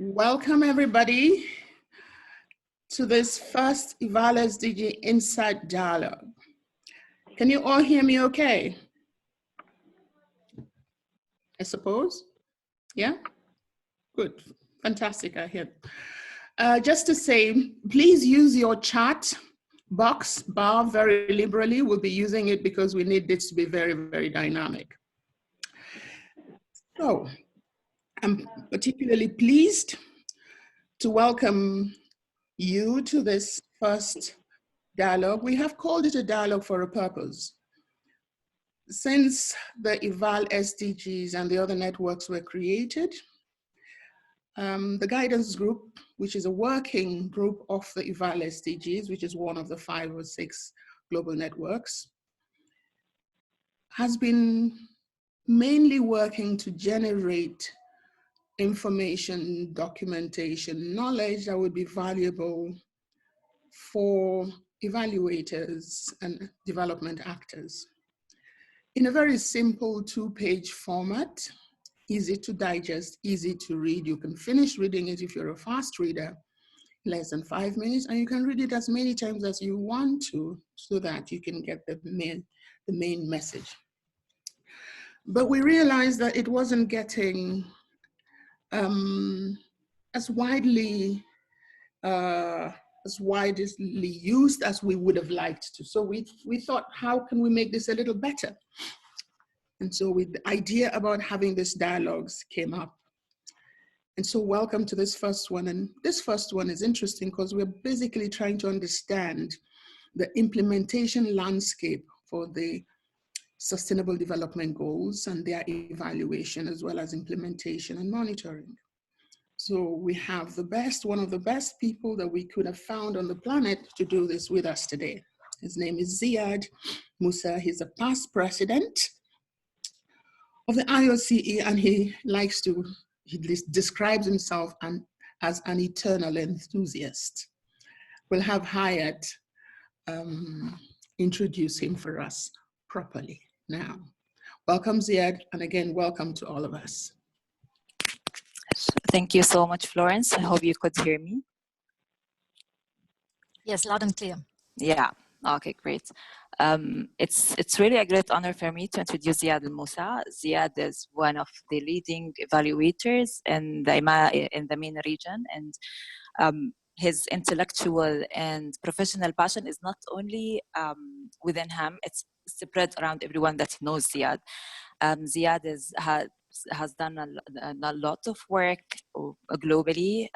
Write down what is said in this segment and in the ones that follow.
Welcome everybody to this first EVALSDG Insight Dialogue. Can you all hear me okay? I suppose? Yeah? Good, fantastic, I hear. Just to say, please use your chat box bar very liberally. We'll be using it because we need this to be very, very dynamic. So, I'm particularly pleased to welcome you to this first dialogue. We have called it a dialogue for a purpose. Since the EVALSDGs and the other networks were created, the guidance group, which is a working group of the EVALSDGs, which is one of the 5 or 6 global networks, has been mainly working to generate information, documentation, knowledge that would be valuable for evaluators and development actors. In a very simple 2-page format, easy to digest, easy to read. You can finish reading it if you're a fast reader, less than 5 minutes, and you can read it as many times as you want to so that you can get the main message. But we realized that it wasn't getting as widely used as we would have liked to. So we thought, how can we make this a little better? And so the idea about having these dialogues came up. And so welcome to this first one. And this first one is interesting because we're basically trying to understand the implementation landscape for the Sustainable Development Goals and their evaluation, as well as implementation and monitoring. So we have one of the best people that we could have found on the planet to do this with us today. His name is Ziad Moussa. He's a past president of the IOCE, and he describes himself as an eternal enthusiast. We'll have Ziad introduce him for us properly now. Welcome, Ziad, and again, welcome to all of us. Thank you so much, Florence. I hope you could hear me. Yes, loud and clear. Yeah, okay, great. It's really a great honor for me to introduce Ziad Moussa. Ziad is one of the leading evaluators in the MENA region, and his intellectual and professional passion is not only within him, it's spread around everyone that knows Ziad. Ziad has done a lot of work globally.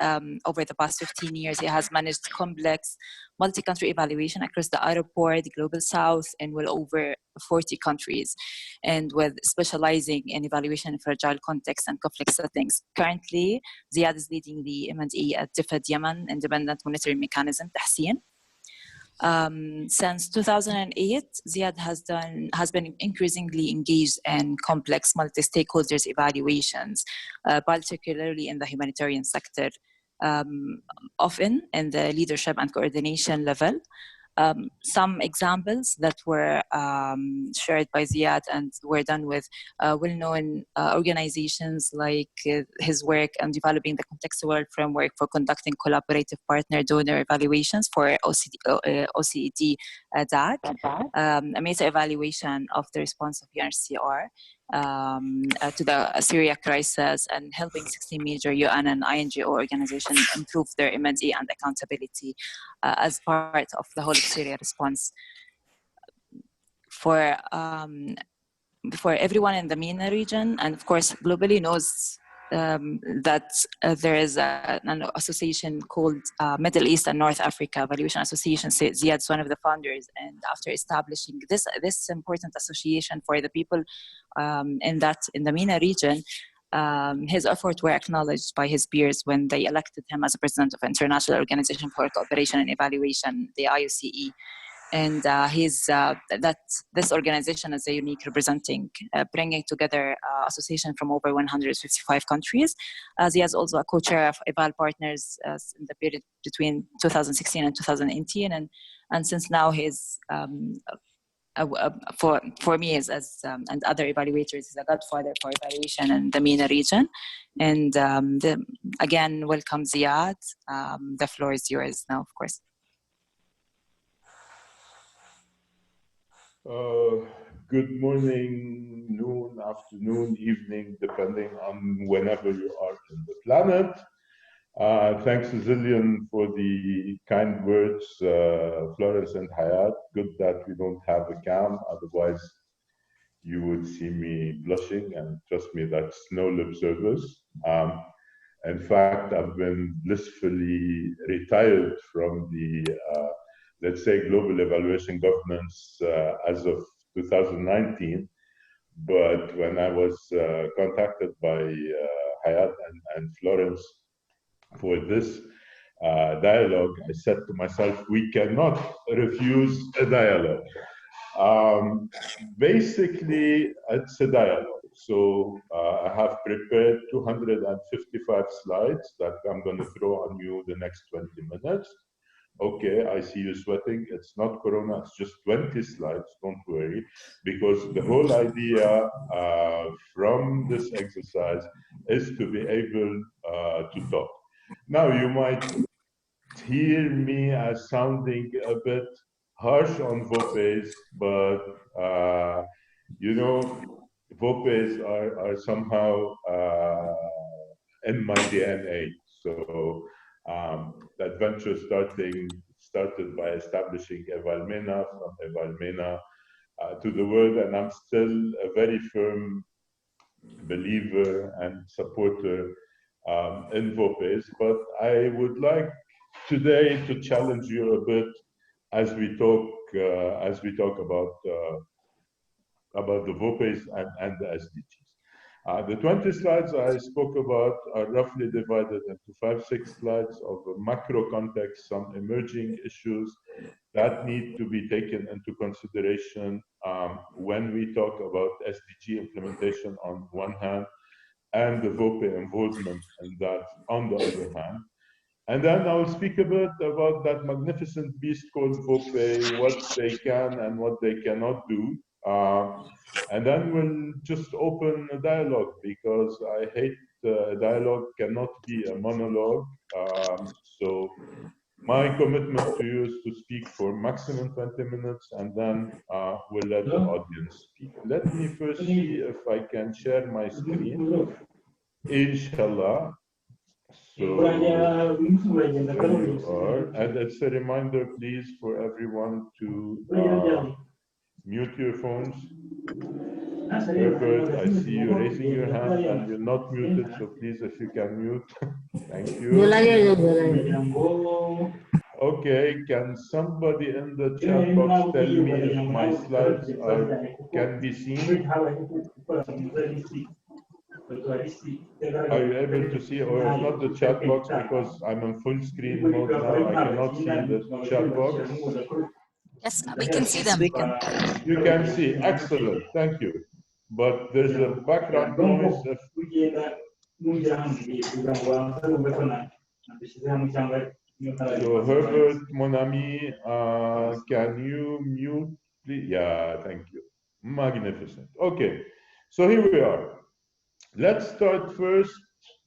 Over the past 15 years, he has managed complex multi-country evaluation across the Arab world, the Global South, and well over 40 countries, and with specializing in evaluation in fragile contexts and conflict settings. Currently, Ziad is leading the M&E at DFID Yemen Independent Monitoring Mechanism, Tahsin. Since 2008, Ziad has been increasingly engaged in complex multi-stakeholders evaluations, particularly in the humanitarian sector, often in the leadership and coordination level. Some examples that were shared by Ziad and were done with well-known organizations, like his work on developing the contextual framework for conducting collaborative partner-donor evaluations for OECD DAC, a meta-evaluation of the response of UNHCR to the Syria crisis, and helping 16 major UN and INGO organizations improve their M&E and accountability as part of the whole Syria response. For everyone in the MENA region, and of course globally, knows that there is an association called Middle East and North Africa Evaluation Association. Ziad is one of the founders, and after establishing this important association for the people in the MENA region, his efforts were acknowledged by his peers when they elected him as a president of International Organization for Cooperation and Evaluation, the IOCE. And this organization is a unique representing, bringing together association from over 155 countries. He is also a co-chair of EvalPartners in the period between 2016 and 2018, and since now he's for me and other evaluators is a godfather for evaluation in the MENA region. And again, welcome Ziad. The floor is yours now, of course. Good morning, noon, afternoon, evening, depending on whenever you are in the planet. Thanks a zillion for the kind words, Florence and Hayat. Good that we don't have a cam, otherwise you would see me blushing, and trust me, that's no lip service. In fact, I've been blissfully retired from the, let's say, global evaluation governance as of 2019. But when I was contacted by Hayat and Florence for this dialogue, I said to myself, we cannot refuse a dialogue. Basically, it's a dialogue. So I have prepared 255 slides that I'm going to throw on you the next 20 minutes. Okay, I see you sweating. It's not Corona, it's just 20 slides, don't worry, because the whole idea from this exercise is to be able to talk. Now, you might hear me as sounding a bit harsh on VOPEs, but you know, VOPEs are somehow in my DNA. So the adventure started by establishing EvalMENA, from EvalMENA to the world, and I'm still a very firm believer and supporter in VOPEs. But I would like today to challenge you a bit as we talk about the VOPEs and the SDGs. The 20 slides I spoke about are roughly divided into 5-6 slides of a macro context, some emerging issues that need to be taken into consideration when we talk about SDG implementation on one hand, and the VOPE involvement in that on the other hand. And then I'll speak a bit about that magnificent beast called VOPE, what they can and what they cannot do. And then we'll just open a dialogue, because I hate dialogue cannot be a monologue. So my commitment to you is to speak for maximum 20 minutes, and then we'll let the audience speak. Let me first see if I can share my screen. Inshallah. So there you are. And it's a reminder, please, for everyone to mute your phones. Herbert, I see you raising your hand and you're not muted, so please, if you can mute. Thank you. Okay, can somebody in the chat box tell me if my slides can be seen? Are you able to see, or if not the chat box, because I'm in full screen mode now, I cannot see the chat box? Yes, we can see them. You can see, excellent, thank you. But there's a background noise. So Herbert, mon ami, can you mute, please? Yeah, thank you. Magnificent. Okay, so here we are. Let's start first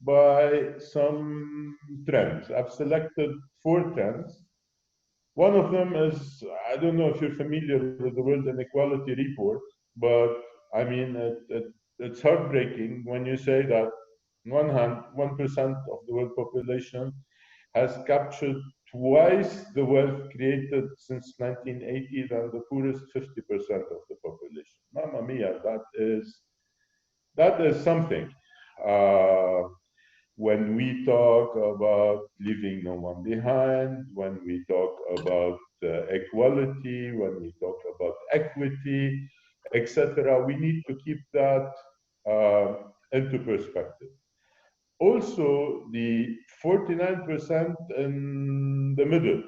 by some trends. I've selected 4 trends. One of them is, I don't know if you're familiar with the World Inequality Report, but I mean, it's heartbreaking when you say that on one hand, 1% of the world population has captured twice the wealth created since 1980 than the poorest 50% of the population. Mamma mia, that is something. When we talk about leaving no one behind, when we talk about equality, when we talk about equity, etc., we need to keep that into perspective. Also, the 49% in the middle,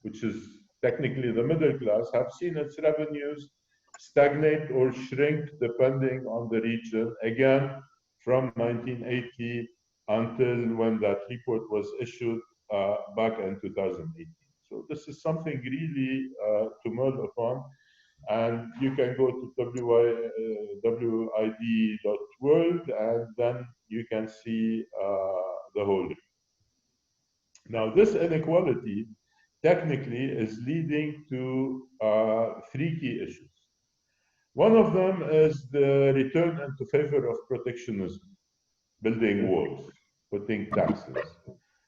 which is technically the middle class, have seen its revenues stagnate or shrink depending on the region, again, from 1980 until when that report was issued back in 2018. So this is something really to mull upon. And you can go to wid.world, and then you can see the whole. Now, this inequality technically is leading to three key issues. One of them is the return into favor of protectionism, building walls, putting taxes,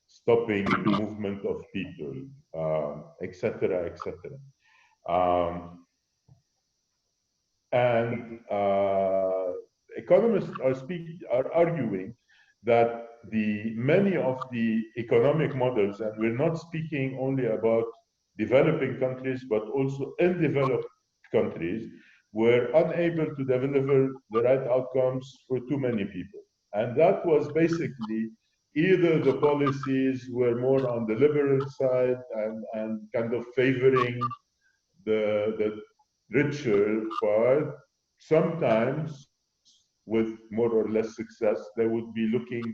stopping movement of people, etc., etc. And economists are arguing that many of the economic models, and we're not speaking only about developing countries, but also undeveloped countries, were unable to deliver the right outcomes for too many people. And that was basically either the policies were more on the liberal side and kind of favoring the richer part. Sometimes with more or less success, they would be looking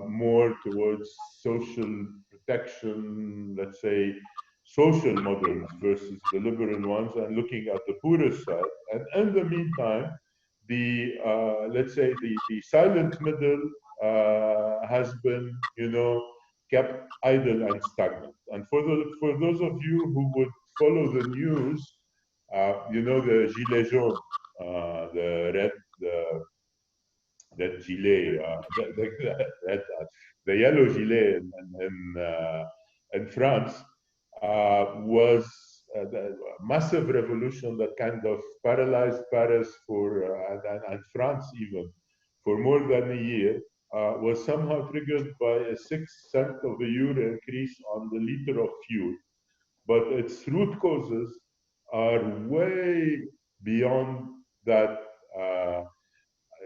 more towards social protection, let's say, social models versus the liberal ones, and looking at the poorest side. And in the meantime, let's say the silent middle has been, kept idle and stagnant. And for those of you who would follow the news, the gilets jaunes, the red gilet, the yellow gilet in France was the massive revolution that kind of paralyzed Paris and France even for more than a year. Was somehow triggered by a 6 cents of a euro increase on the liter of fuel. But its root causes are way beyond that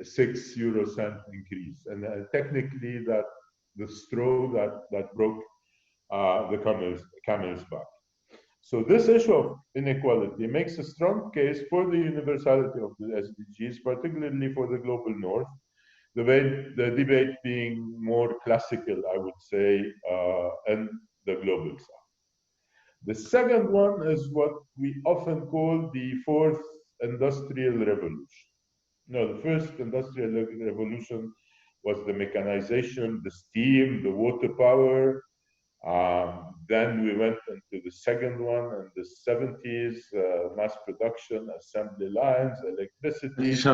6 euro cent increase. And technically, that the straw that broke the camel's back. So this issue of inequality makes a strong case for the universality of the SDGs, particularly for the global north. The debate being more classical, I would say, in the global south. The second one is what we often call the fourth industrial revolution. No, the first industrial revolution was the mechanization, the steam, the water power. Then we went into the second one in the 70s, mass production, assembly lines, electricity. Hit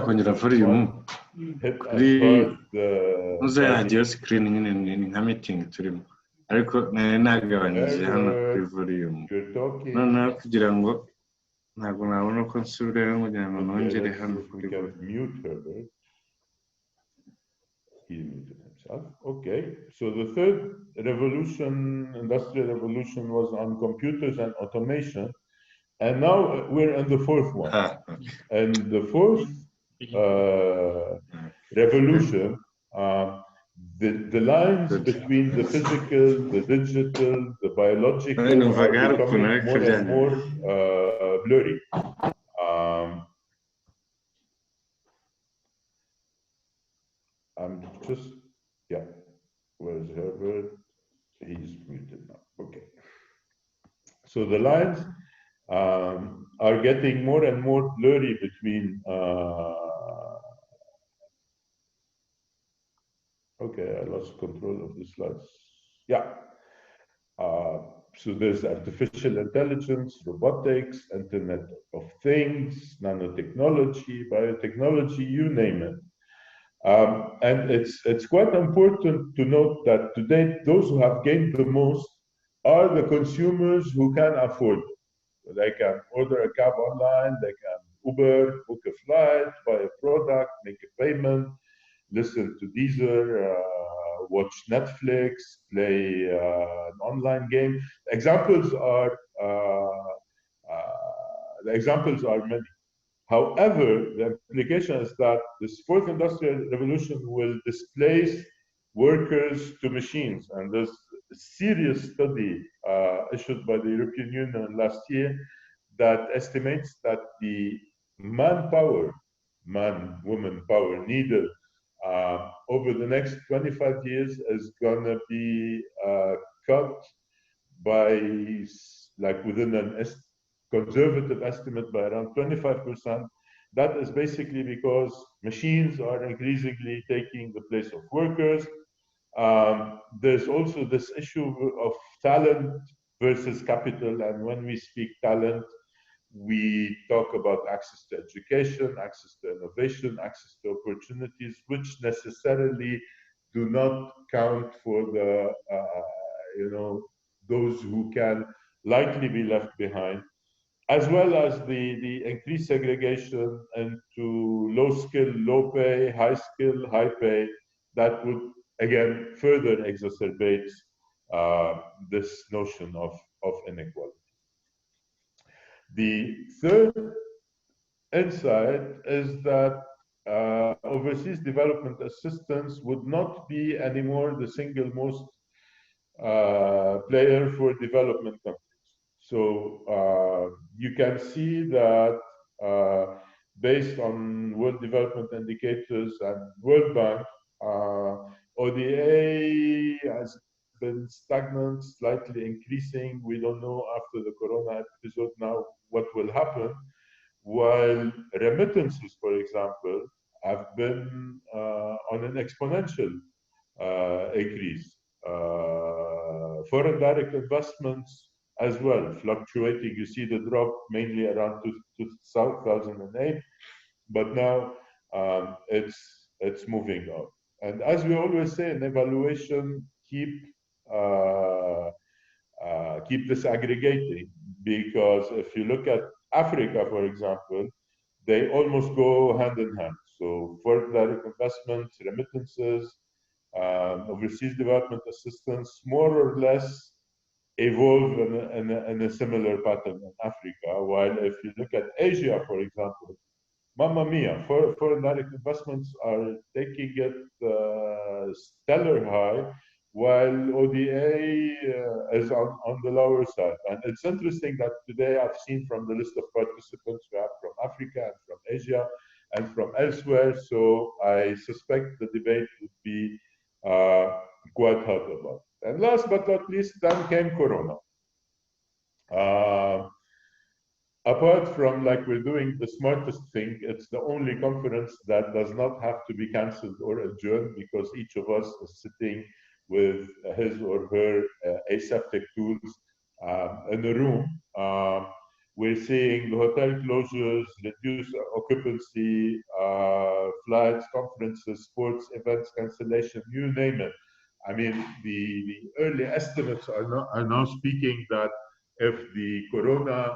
as hard the screen in a meeting to ariko nagabanyije hano kuri volume noneho kugira ngo ntabwo nabona ko nsubira kugira ngo nongere hano kuri volume. He muted himself. Okay, so the third revolution, industrial revolution, was on computers and automation, and now we're in the fourth one. And the fourth revolution, the lines between the physical, the digital, the biological are becoming more and more blurry. I'm just, yeah, where's Herbert? He's muted now. Okay. So the lines are getting more and more blurry between. Okay, I lost control of the slides. Yeah. So there's artificial intelligence, robotics, Internet of Things, nanotechnology, biotechnology, you name it. And it's quite important to note that today, those who have gained the most are the consumers who can afford it. They can order a cab online, they can Uber, book a flight, buy a product, make a payment, listen to Deezer, watch Netflix, play an online game. Examples are many. However, the implication is that this fourth industrial revolution will displace workers to machines. And there's a serious study issued by the European Union last year that estimates that the man-woman power needed over the next 25 years is gonna be cut by, like within an conservative estimate by around 25%. That is basically because machines are increasingly taking the place of workers. There's also this issue of talent versus capital, and when we speak talent, we talk about access to education, access to innovation, access to opportunities, which necessarily do not count for the, those who can likely be left behind, as well as the increased segregation into low skill, low pay, high skill, high pay, that would again further exacerbate this notion of inequality. The third insight is that overseas development assistance would not be anymore the single most player for development countries. So you can see that based on World Development Indicators and World Bank, ODA has been stagnant, slightly increasing. We don't know after the Corona episode now what will happen, while remittances, for example, have been on an exponential increase. Foreign direct investments as well, fluctuating. You see the drop mainly around 2008, but now it's moving up. And as we always say in evaluation, keep disaggregating, because if you look at Africa, for example, they almost go hand in hand. So foreign direct investments, remittances, overseas development assistance, more or less evolve in a similar pattern in Africa. While if you look at Asia, for example, mamma mia, foreign direct investments are taking it stellar high, while ODA is on the lower side. And it's interesting that today I've seen from the list of participants we have from Africa and from Asia and from elsewhere. So I suspect the debate would be quite hot about it. And last but not least, then came Corona. Apart from like we're doing the smartest thing, it's the only conference that does not have to be cancelled or adjourned, because each of us is sitting with his or her aseptic tools in a room. We're seeing hotel closures, reduced occupancy, flights, conferences, sports, events, cancellation, you name it. I mean, the early estimates are now speaking that if the Corona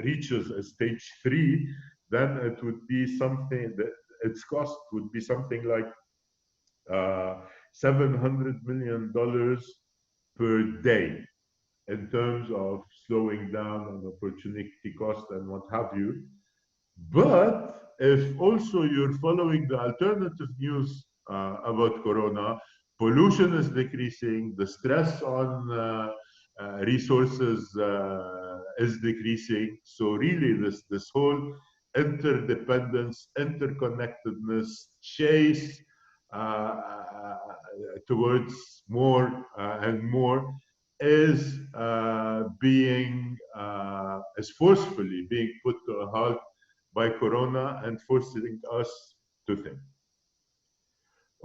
reaches a stage 3, then it would be something that its cost would be something like $700 million per day in terms of slowing down on opportunity cost and what have you. But if also you're following the alternative news about Corona, pollution is decreasing, the stress on resources is decreasing. So really this whole interdependence, interconnectedness, chase towards more and more is forcefully being put to a halt by Corona and forcing us to think.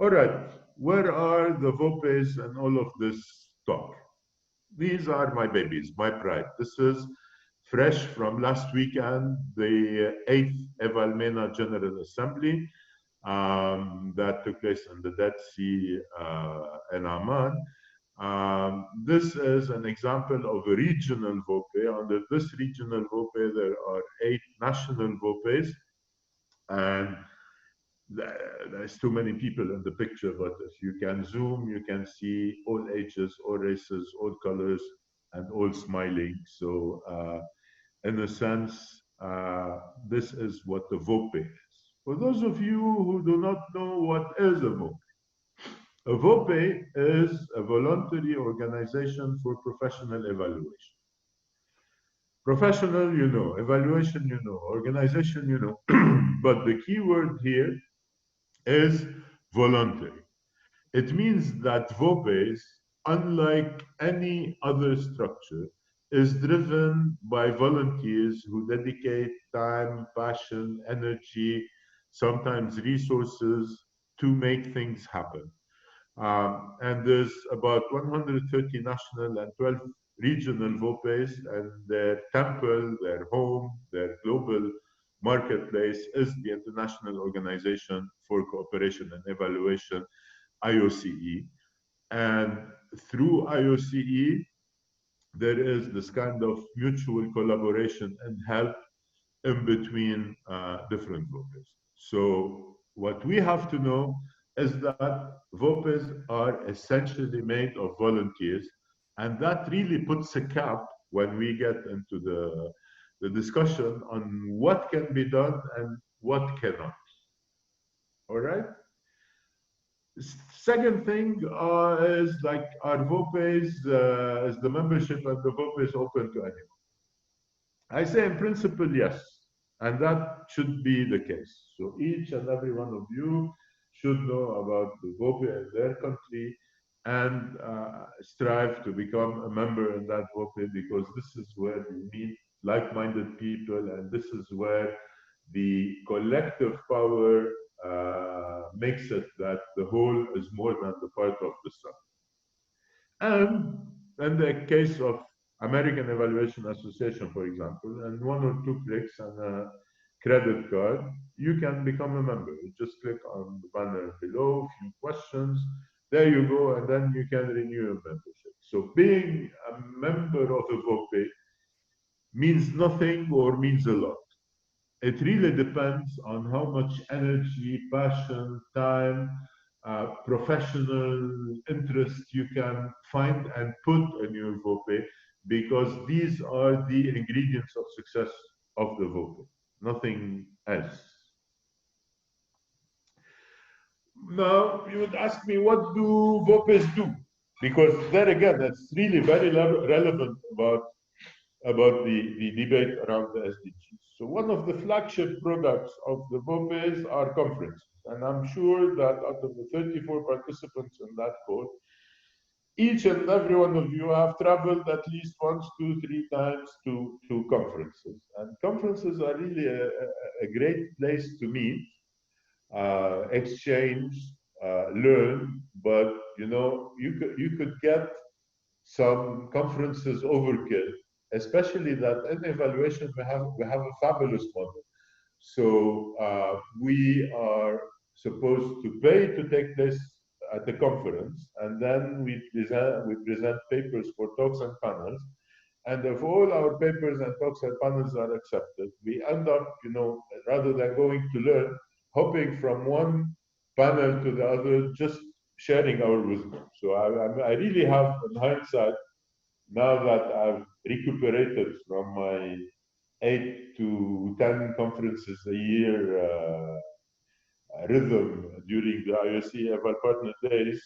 All right, where are the VOPEs and all of this talk? These are my babies, my pride. This is fresh from last weekend, the 8th EvalMENA General Assembly that took place in the Dead Sea in Amman. This is an example of a regional VOPE. Under this regional VOPE, there are 8 national VOPEs, and there's too many people in the picture, but if you can zoom, you can see all ages, all races, all colors, and all smiling. So in a sense, this is what the VOPE is. For those of you who do not know what is a VOPE is a voluntary organization for professional evaluation. Professional, you know, evaluation, you know, organization, you know, but the key word here is voluntary. It means that VOPEs, unlike any other structure, is driven by volunteers who dedicate time, passion, energy, sometimes resources to make things happen. And there's about 130 national and 12 regional VOPEs, and their temple, their home, their global marketplace is the International Organization for Cooperation and Evaluation, IOCE. And through IOCE, there is this kind of mutual collaboration and help in between different VOPEs. So what we have to know is that VOPEs are essentially made of volunteers, and that really puts a cap when we get into the discussion on what can be done and what cannot. All right? Second thing is like our VOPEs, is the membership and the VOPEs open to anyone? I say in principle, yes. And that should be the case. So each and every one of you should know about the VOPE in their country and strive to become a member in that VOPE, because this is where you meet like-minded people, and this is where the collective power makes it that the whole is more than the part of the sum. And in the case of American Evaluation Association, for example, and 1 or 2 clicks and a credit card, you can become a member. You just click on the banner below, few questions, there you go, and then you can renew your membership. So being a member of a VOPE means nothing or means a lot. It really depends on how much energy, passion, time, professional interest you can find and put in your VOPE, because these are the ingredients of success of the VOPE, nothing else. Now, you would ask me, what do VOPEs do? Because there again, that's really very relevant about the debate around the SDGs. So one of the flagship products of the VOPEs are conferences. And I'm sure that out of the 34 participants in that call, each and every one of you have traveled at least once, 2, 3 times to conferences. And conferences are really a great place to meet, exchange, learn, but you know, you could get some conferences overkill, especially that in evaluation we have a fabulous model. So we are supposed to pay to take place at the conference, and then we present papers for talks and panels. And if all our papers and talks and panels are accepted, we end up, you know, rather than going to learn, hopping from one panel to the other, just sharing our wisdom. So I really have, in hindsight, now that I've recuperated from my 8 to 10 conferences a year rhythm during the IOCE EvalPartner days,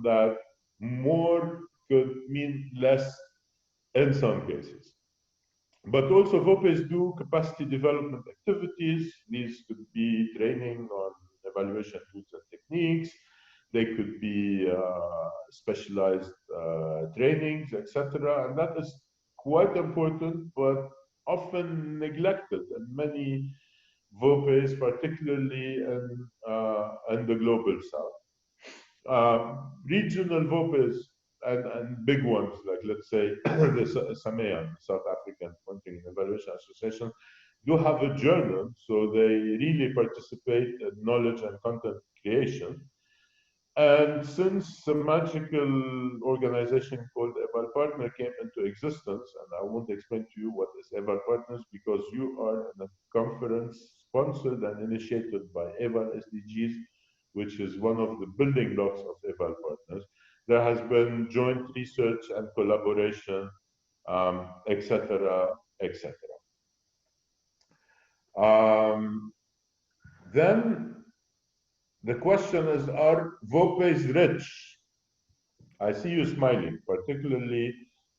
that more could mean less in some cases. But also VOPEs do capacity development activities. These could be training on evaluation tools and techniques. They could be specialized trainings, etc. And that is quite important, but often neglected in many VOPEs, particularly in the global south. Regional VOPEs and big ones, like let's say the SAMEA, South African Monitoring and Evaluation Association, do have a journal, so they really participate in knowledge and content creation. And since a magical organization called EvalPartner came into existence, and I won't explain to you what is EvalPartners because you are in a conference sponsored and initiated by EvalSDGs, which is one of the building blocks of EvalPartners. There has been joint research and collaboration, etc., etc. Then the question is, are VOPEs rich? I see you smiling, particularly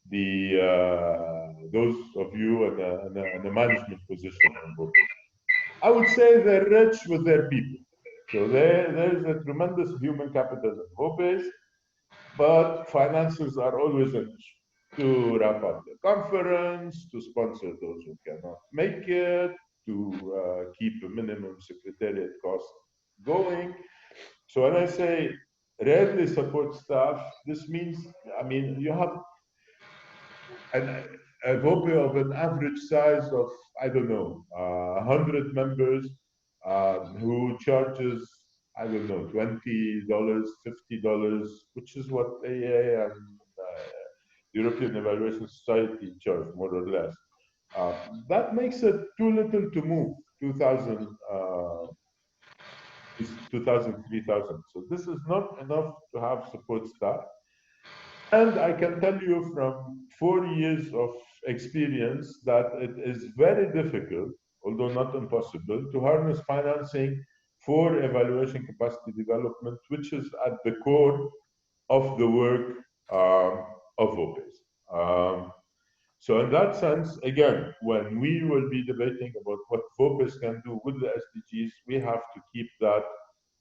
those of you in a management position on VOPEs. I would say they're rich with their people. So there's a tremendous human capital in VOPEs, but finances are always an issue. to wrap up the conference, to sponsor those who cannot make it, to keep a minimum secretariat cost going. So when I say rarely support staff, this means, I mean, you have a VOPE of an average size of, I don't know, 100 members who charges, I don't know, $20, $50, which is what AA and European Evaluation Society charge, more or less. That makes it too little to move 2,000, 3,000. So this is not enough to have support staff. And I can tell you from 4 years of experience that it is very difficult, although not impossible, to harness financing for evaluation capacity development, which is at the core of the work of VOPEs. So in that sense, again, when we will be debating about what VOPEs can do with the SDGs, we have to keep that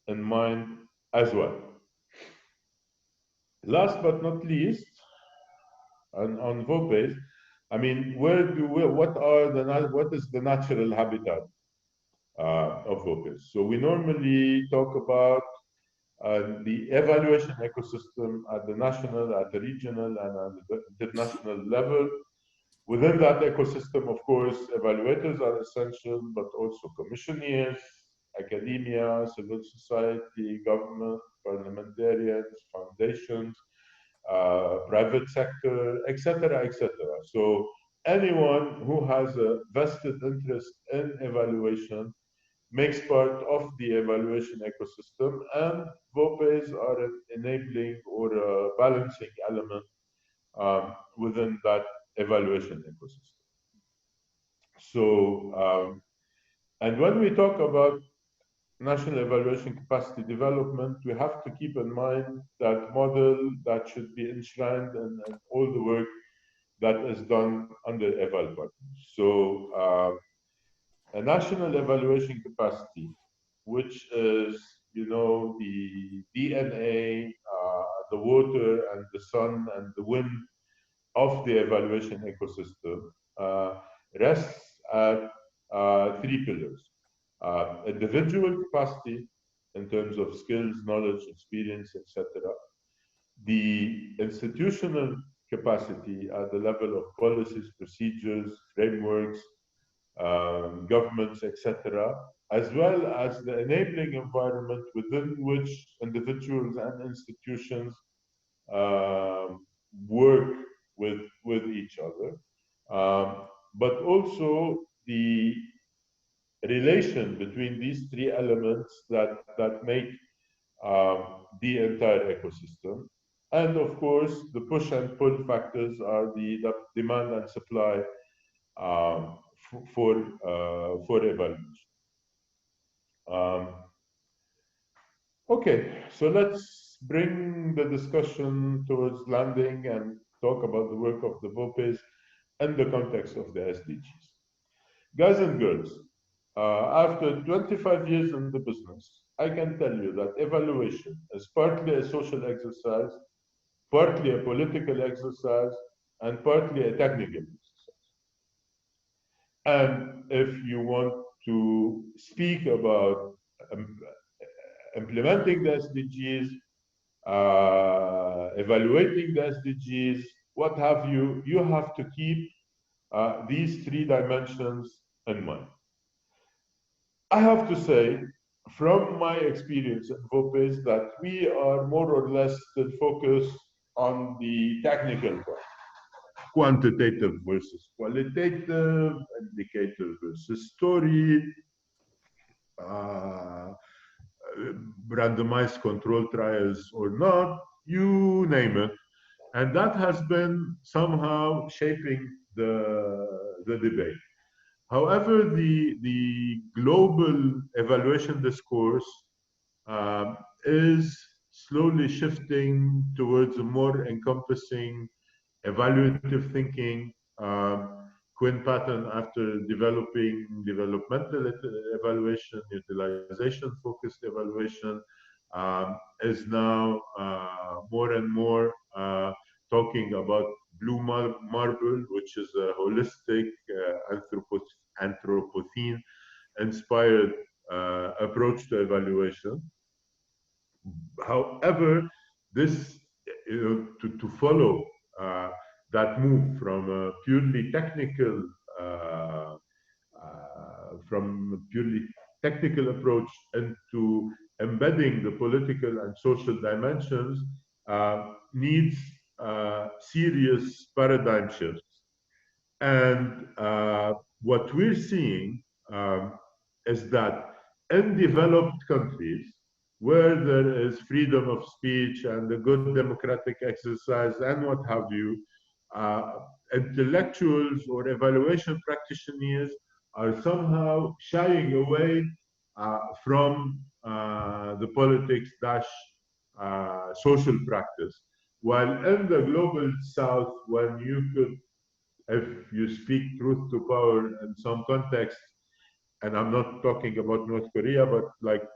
in mind as well. Last but not least, on VOPEs, I mean, what is the natural habitat of VOPEs? So we normally talk about the evaluation ecosystem at the national, at the regional, and at the international level. Within that ecosystem, of course, evaluators are essential, but also commissioners, academia, civil society, government, parliamentarians, foundations, private sector, etc., etc. So anyone who has a vested interest in evaluation makes part of the evaluation ecosystem, and VOPEs are an enabling or a balancing element within that evaluation ecosystem. So, and when we talk about national evaluation capacity development, we have to keep in mind that model that should be enshrined in all the work that is done under EvalPartners. So a national evaluation capacity, which is, you know, the DNA, the water and the sun and the wind of the evaluation ecosystem, rests at 3 pillars. Individual capacity in terms of skills, knowledge, experience, etc. The institutional capacity at the level of policies, procedures, frameworks, governments, etc., as well as the enabling environment within which individuals and institutions work with each other, but also the relation between these 3 elements that make the entire ecosystem. And of course, the push and pull factors are the demand and supply for evaluation. Okay, so let's bring the discussion towards landing and talk about the work of the VOPEs in the context of the SDGs. Guys and girls, after 25 years in the business, I can tell you that evaluation is partly a social exercise, partly a political exercise, and partly a technical exercise. And if you want to speak about implementing the SDGs, evaluating the SDGs, what have you, you have to keep these 3 dimensions in mind. I have to say, from my experience at VOPEs, that we are more or less still focused on the technical part. Quantitative versus qualitative, indicator versus story, randomized control trials or not, you name it. And that has been somehow shaping the debate. However, the global evaluation discourse is slowly shifting towards a more encompassing evaluative thinking. Quinn Patton, after developing developmental evaluation, utilization-focused evaluation, is now more and more talking about blue marble, which is a holistic Anthropocene-inspired approach to evaluation. However, this, to follow that move from a purely technical approach into embedding the political and social dimensions needs serious paradigm shifts. And what we're seeing is that in developed countries, where there is freedom of speech and a good democratic exercise and what have you, intellectuals or evaluation practitioners are somehow shying away from the politics social practice. While in the global south, when you could, if you speak truth to power in some context, and I'm not talking about North Korea, but like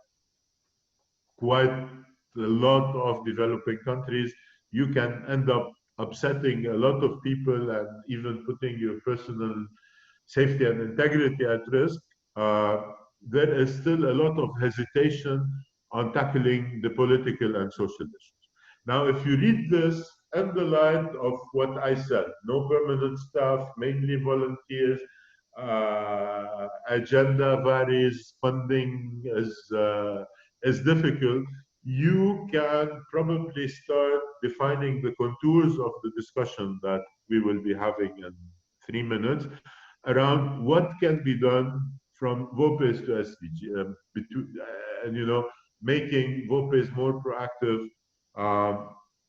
quite a lot of developing countries, you can end up upsetting a lot of people and even putting your personal safety and integrity at risk. There is still a lot of hesitation on tackling the political and social issues. Now, if you read this in the light of what I said, no permanent staff, mainly volunteers, agenda varies, funding is difficult, you can probably start defining the contours of the discussion that we will be having in 3 minutes around what can be done from VOPEs to SDG, and making VOPEs more proactive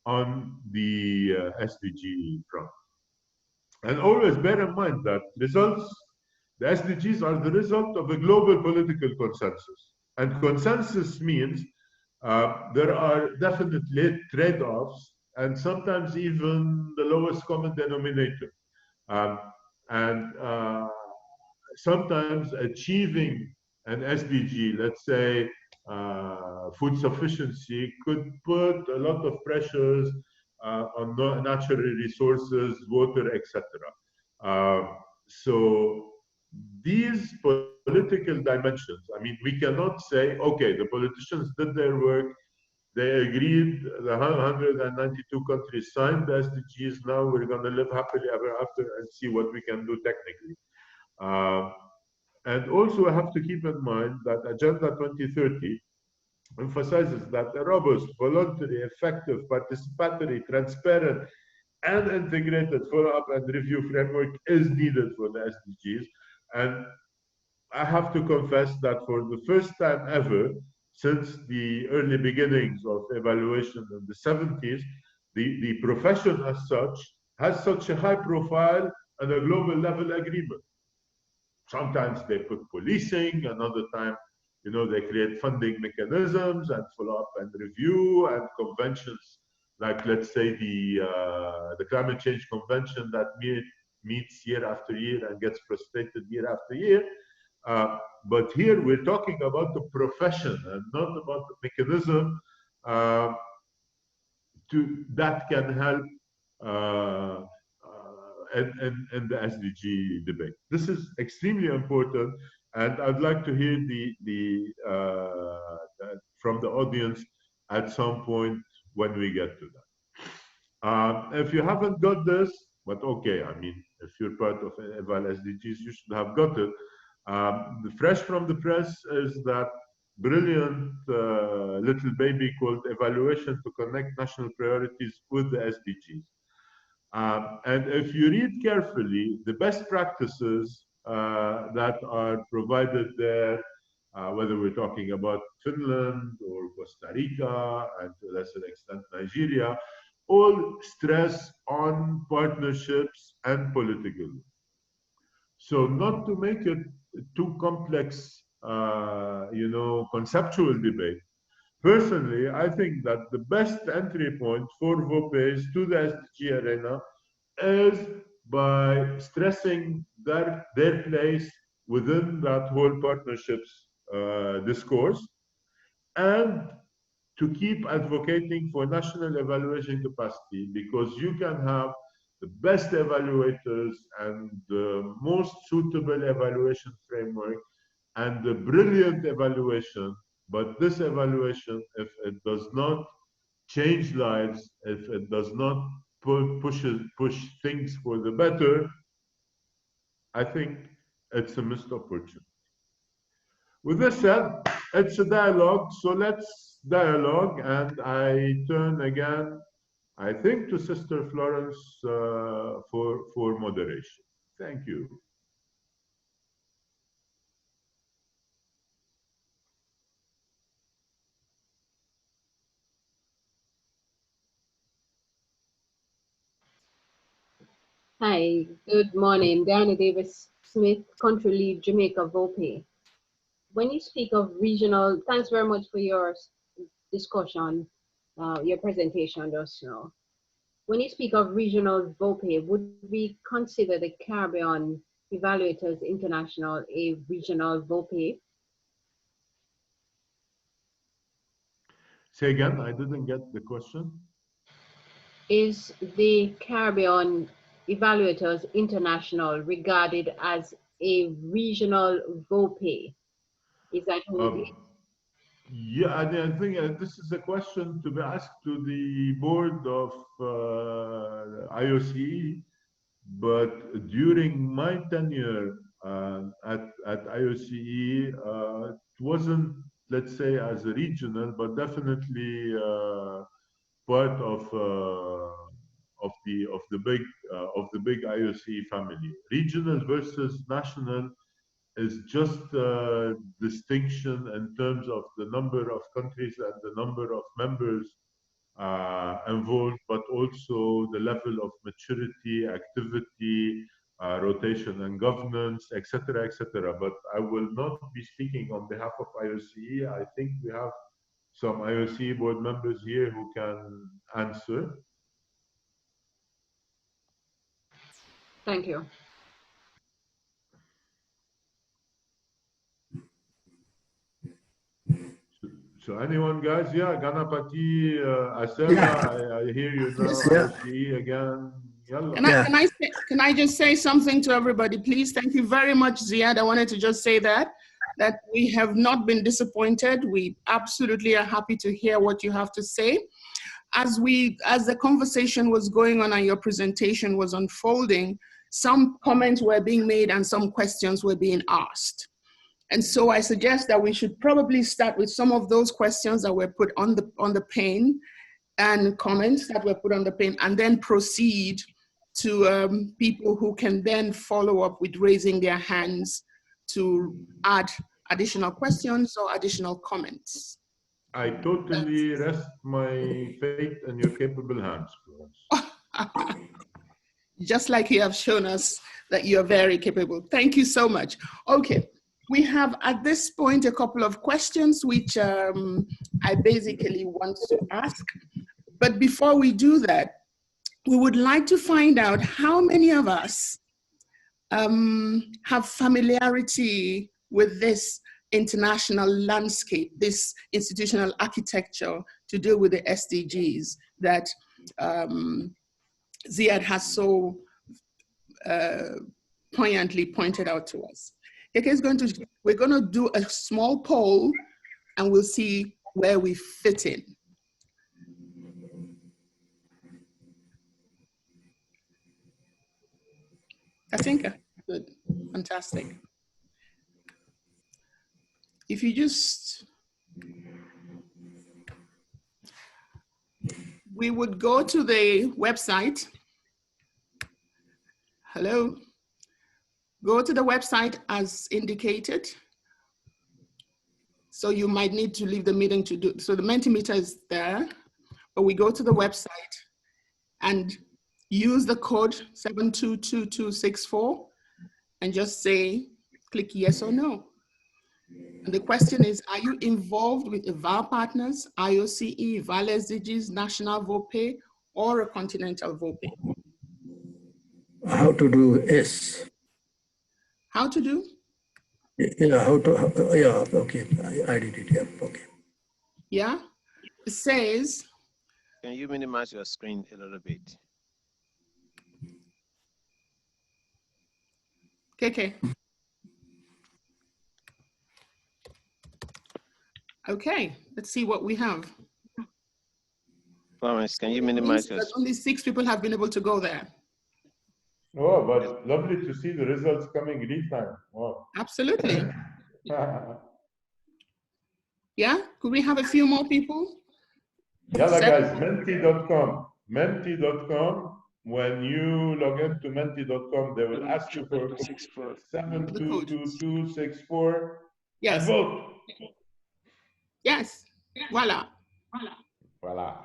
on the SDG front. And always bear in mind that the SDGs are the result of a global political consensus. And consensus means there are definitely trade-offs and sometimes even the lowest common denominator. Sometimes achieving an SDG, let's say food sufficiency, could put a lot of pressures on natural resources, water, etc. So these political dimensions, I mean, we cannot say, okay, the politicians did their work, they agreed, the 192 countries signed the SDGs, now we're going to live happily ever after and see what we can do technically. And also I have to keep in mind that Agenda 2030 emphasizes that a robust, voluntary, effective, participatory, transparent, and integrated follow-up and review framework is needed for the SDGs. And I have to confess that for the first time ever, since the early beginnings of evaluation in the 70s, the profession as such has such a high profile and a global level agreement. Sometimes they put policing, another time, they create funding mechanisms and follow-up and review and conventions, like let's say the climate change convention that meets year after year and gets frustrated year after year. But here we're talking about the profession and not about the mechanism that can help in the SDG debate. This is extremely important, and I'd like to hear from the audience at some point when we get to that. If you haven't got this, but okay, I mean, if you're part of EvalSDGs, you should have got it. The fresh from the press is that brilliant little baby called Evaluation to Connect National Priorities with the SDGs. And if you read carefully, the best practices that are provided there, whether we're talking about Finland or Costa Rica, and to a lesser extent Nigeria, all stress on partnerships and political. So not to make it too complex, conceptual debate. Personally, I think that the best entry point for VOPEs to the SDG arena is by stressing their place within that whole partnerships discourse, and to keep advocating for national evaluation capacity, because you can have the best evaluators and the most suitable evaluation framework and the brilliant evaluation. But this evaluation, if it does not change lives, if it does not push things for the better, I think it's a missed opportunity. With this said, it's a dialogue, so let's dialogue, and I turn again, I think, to Sister Florence for moderation. Thank you. Hi, good morning. Diana Davis-Smith, Country Lead, Jamaica VOPE. When you speak of regional, thanks very much for your discussion, your presentation just now. When you speak of regional VOPE, would we consider the Caribbean Evaluators International a regional VOPE? Say again, I didn't get the question. Is the Caribbean Evaluators International regarded as a regional VOPE? Is that who yeah, I think this is a question to be asked to the board of IOCE, but during my tenure at IOCE, it wasn't, let's say, as a regional, but definitely part of the big IOCE family. Regional versus national is just a distinction in terms of the number of countries and the number of members involved, but also the level of maturity, activity, rotation and governance, etc., etc. But I will not be speaking on behalf of IOCE. I think we have some IOCE board members here who can answer. Thank you. So anyone, guys? Yeah, Ganapati, Asela, I hear you now. IOCE again. Can I just say something to everybody, please? Thank you very much, Ziad. I wanted to just say that we have not been disappointed. We absolutely are happy to hear what you have to say. As the conversation was going on and your presentation was unfolding, some comments were being made and some questions were being asked. And so I suggest that we should probably start with some of those questions that were put on the pane and comments that were put on the pane, and then proceed to people who can then follow up with raising their hands to add additional questions or additional comments. I totally rest my faith in your capable hands, Florence. Just like you have shown us that you're very capable. Thank you so much. Okay, we have at this point a couple of questions which I basically want to ask. But before we do that, we would like to find out how many of us have familiarity with this international landscape, this institutional architecture to deal with the SDGs that Ziad has so poignantly pointed out to us. We're going to do a small poll and we'll see where we fit in. Katinka, good, fantastic. If you just, we would go to the website. Hello. Go to the website as indicated. So you might need to leave the meeting to do, so the Mentimeter is there, but we go to the website and use the code 722264 and just say, click yes or no. And the question is, are you involved with EvalPartners, IOCE, EvalSDGs, National VOPE, or a continental VOPE? How to do S. How to do? Yeah, yeah, okay, I did it, yeah, okay. Yeah, it says. Can you minimize your screen a little bit? KK. Okay, let's see what we have. Florence, can you minimize That this? only 6 people have been able to go there. Oh, but lovely to see the results coming real time. Wow. Absolutely. Yeah, could we have a few more people? Yalla guys, menti.com. Menti.com. When you log into menti.com, they will ask you for 722264 Yes. and vote. Yes. Voila. Voila.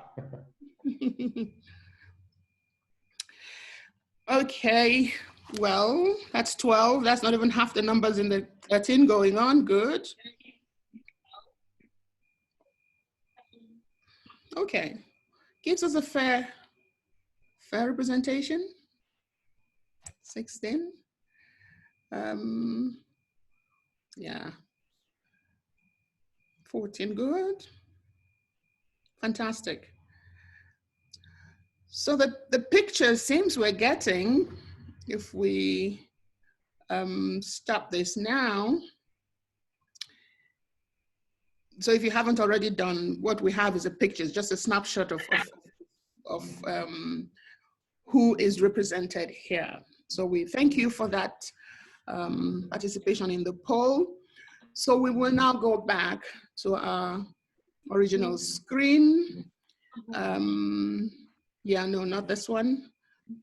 Okay, well, that's 12. That's not even half the numbers in the 13 going on. Good. Okay, gives us a fair representation. 16. Yeah. 14, good. Fantastic. So the picture seems we're getting, if we stop this now. So if you haven't already done, what we have is a picture, it's just a snapshot of who is represented here. So we thank you for that participation in the poll. So we will now go back to our original screen. Yeah, no, not this one.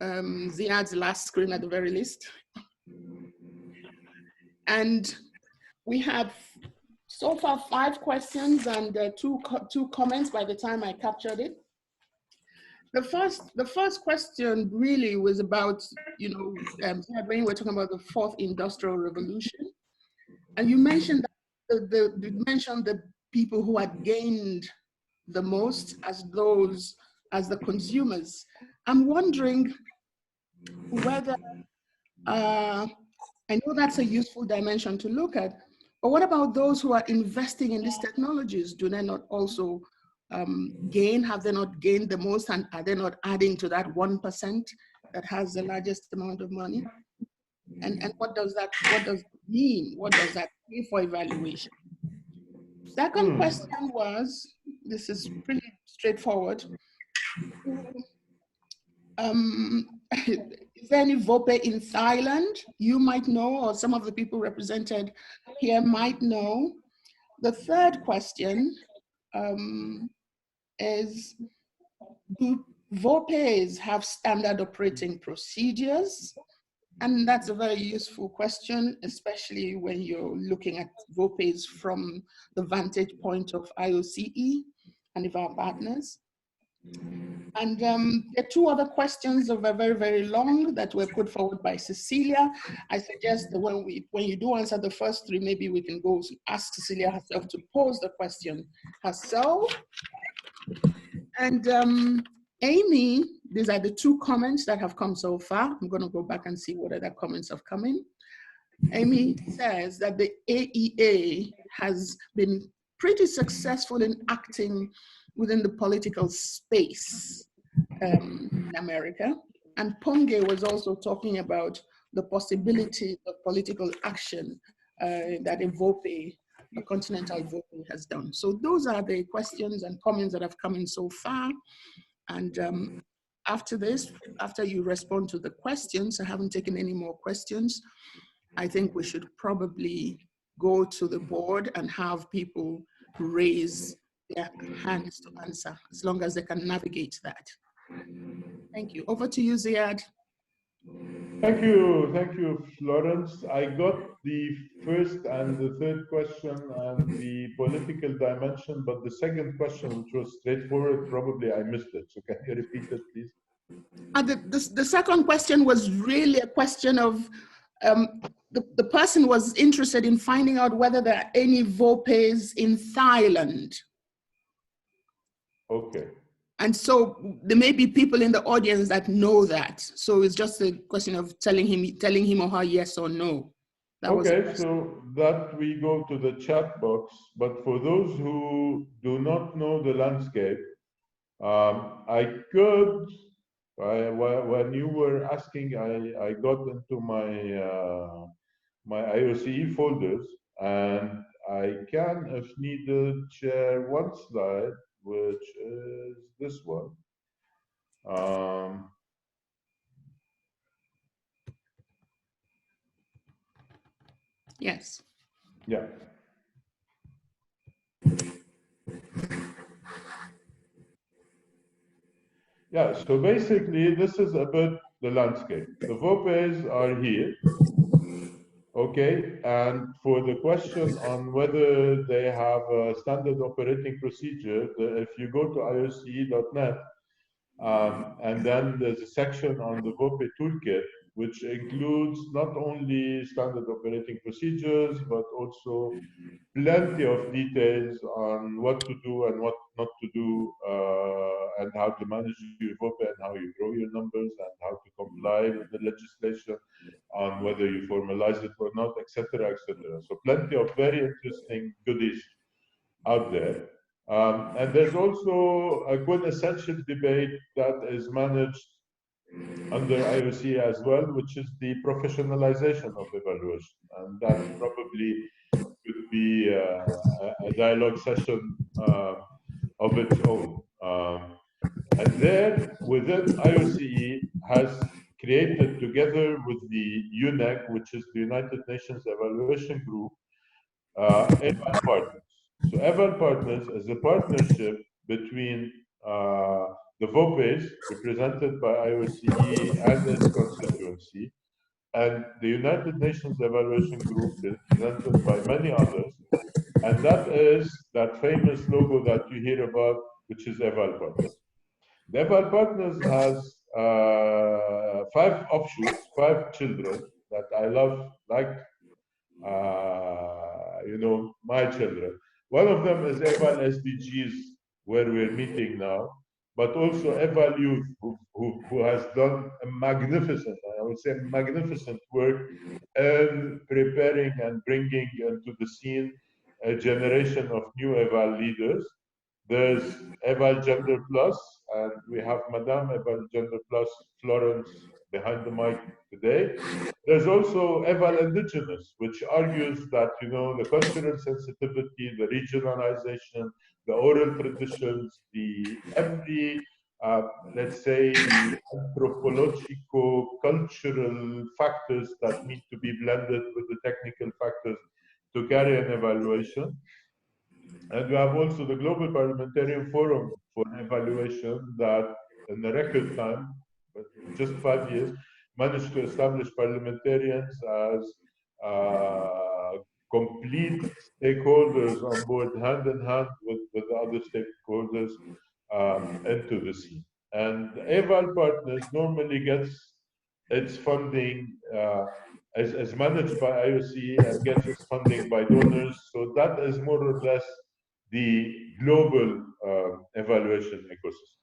Ziad's last screen at the very least. And we have so far 5 questions and two comments by the time I captured it. The first question really was about, you know, when you were talking about the 4th industrial revolution, and you mentioned that you mentioned the people who had gained the most as the consumers. I'm wondering whether I know that's a useful dimension to look at, but what about those who are investing in these technologies? Do they not also gain? Have they not gained the most, and are they not adding to that 1% that has the largest amount of money? And what does that mean? What does that mean for evaluation? Second question was, this is pretty straightforward. Is there any VOPE in Thailand? You might know, or some of the people represented here might know. The third question is, do VOPEs have standard operating procedures? And that's a very useful question, especially when you're looking at VOPEs from the vantage point of IOCE and EvalPartners. And there are 2 other questions that were very, very long that were put forward by Cecilia. I suggest that when you do answer the first 3, maybe we can go ask Cecilia herself to pose the question herself. And Amy, these are the 2 comments that have come so far. I'm going to go back and see what other comments have come in. Amy says that the AEA has been pretty successful in acting within the political space in America. And Ponge was also talking about the possibility of political action that a continental VOPE has done. So those are the questions and comments that have come in so far. And after this, after you respond to the questions, I haven't taken any more questions. I think we should probably go to the board and have people raise their hands to answer, as long as they can navigate that. Thank you. Over to you, Ziad. Thank you, Florence. I got the first and the third question and the political dimension, but the second question, which was straightforward, probably I missed it. So can you repeat it, please? The second question was really a question of, the person was interested in finding out whether there are any VOPEs in Thailand. Okay. And so there may be people in the audience that know that. So it's just a question of telling him or her yes or no. Okay, so that we go to the chat box. But for those who do not know the landscape, I could, when you were asking, I got into my my IOCE folders, and I can, if needed, share one slide, which is this one. Yes. Yeah. Yeah, so basically, this is a bit the landscape. The VOPEs are here, okay? And for the question on whether they have a standard operating procedure, if you go to IOCE.net, and then there's a section on the VOPE toolkit, which includes not only standard operating procedures, but also plenty of details on what to do and what not to do, and how to manage your VOPE and how you grow your numbers and how to comply with the legislation on whether you formalize it or not, etc., etc. So plenty of very interesting goodies out there. And there's also a quintessential debate that is managed under IOCE as well, which is the professionalization of evaluation. And that probably could be a dialogue session of its own. And there, within IOCE, has created, together with the UNEG, which is the United Nations Evaluation Group, EvalPartners. So EvalPartners is a partnership between the VOPEs, represented by IOCE and its constituency, and the United Nations Evaluation Group, represented by many others. And that is that famous logo that you hear about, which is EvalPartners. The EvalPartners has 5 offshoots, 5 children that I love, like you know, my children. One of them is EVALSDGs, where we're meeting now, but also Eval Youth, who has done a magnificent, I would say magnificent work in preparing and bringing into the scene a generation of new Eval leaders. There's Eval Gender Plus, and we have Madame Eval Gender Plus, Florence, behind the mic today. There's also Eval Indigenous, which argues that, you know, the cultural sensitivity, the regionalization, the oral traditions, let's say, the anthropologico-cultural factors that need to be blended with the technical factors to carry an evaluation. And we have also the Global Parliamentarian Forum for Evaluation that, in a record time, just 5 years, managed to establish parliamentarians as complete stakeholders on board, hand in hand with other stakeholders into the scene. And EvalPartners normally gets its funding as managed by IOCE and gets its funding by donors. So that is more or less the global evaluation ecosystem.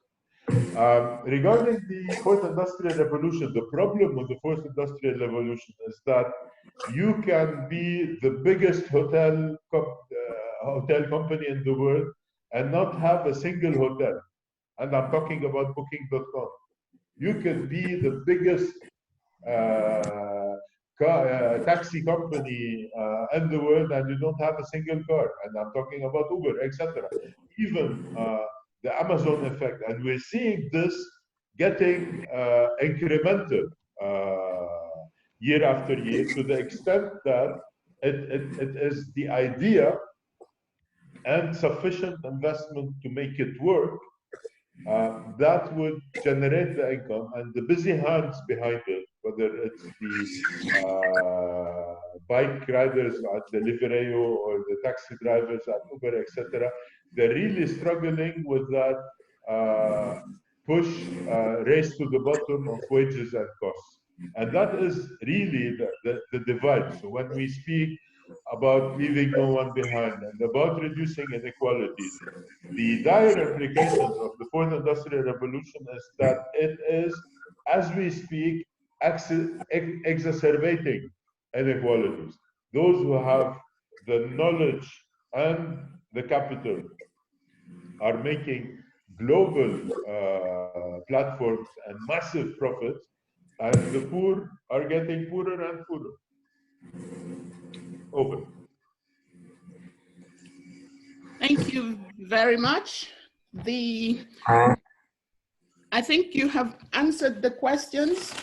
Regarding the fourth industrial revolution, the problem with the fourth industrial revolution is that you can be the biggest hotel company in the world and not have a single hotel. And I'm talking about booking.com. You can be the biggest taxi company in the world and you don't have a single car, and I'm talking about Uber, etc. Even the Amazon effect, and we're seeing this getting incremental year after year, to the extent that it is the idea and sufficient investment to make it work that would generate the income, and the busy hands behind it, whether it's the bike riders at Deliveroo or the taxi drivers at Uber, etc. They're really struggling with that push race to the bottom of wages and costs. And that is really the divide. So when we speak about leaving no one behind and about reducing inequalities, the dire implications of the fourth industrial revolution is that it is, as we speak, exacerbating inequalities. Those who have the knowledge and the capital are making global platforms and massive profits, and the poor are getting poorer and poorer. Over. Thank you very much. I think you have answered the questions.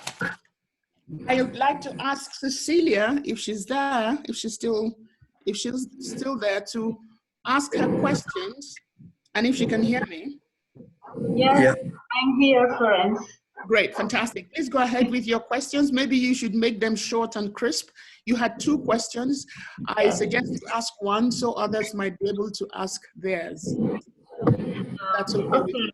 I would like to ask Cecilia if she's there, if she's still there, to ask her questions, and if she can hear me. Yes, Yeah. I'm here, Florence. Great, fantastic. Please go ahead with your questions. Maybe you should make them short and crisp. You had 2 questions. I suggest you ask one so others might be able to ask theirs. That's okay with you.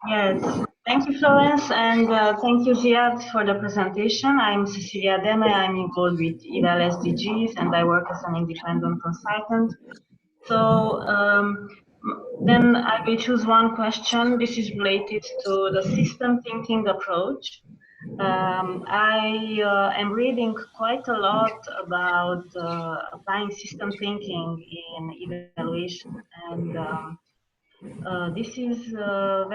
Yes, thank you, Florence, and thank you, Ziad, for the presentation. I'm Cecilia Deme. I'm involved with EVALSDGs, and I work as an independent consultant. So then I will choose one question. This is related to the system thinking approach. I am reading quite a lot about applying system thinking in evaluation, and this is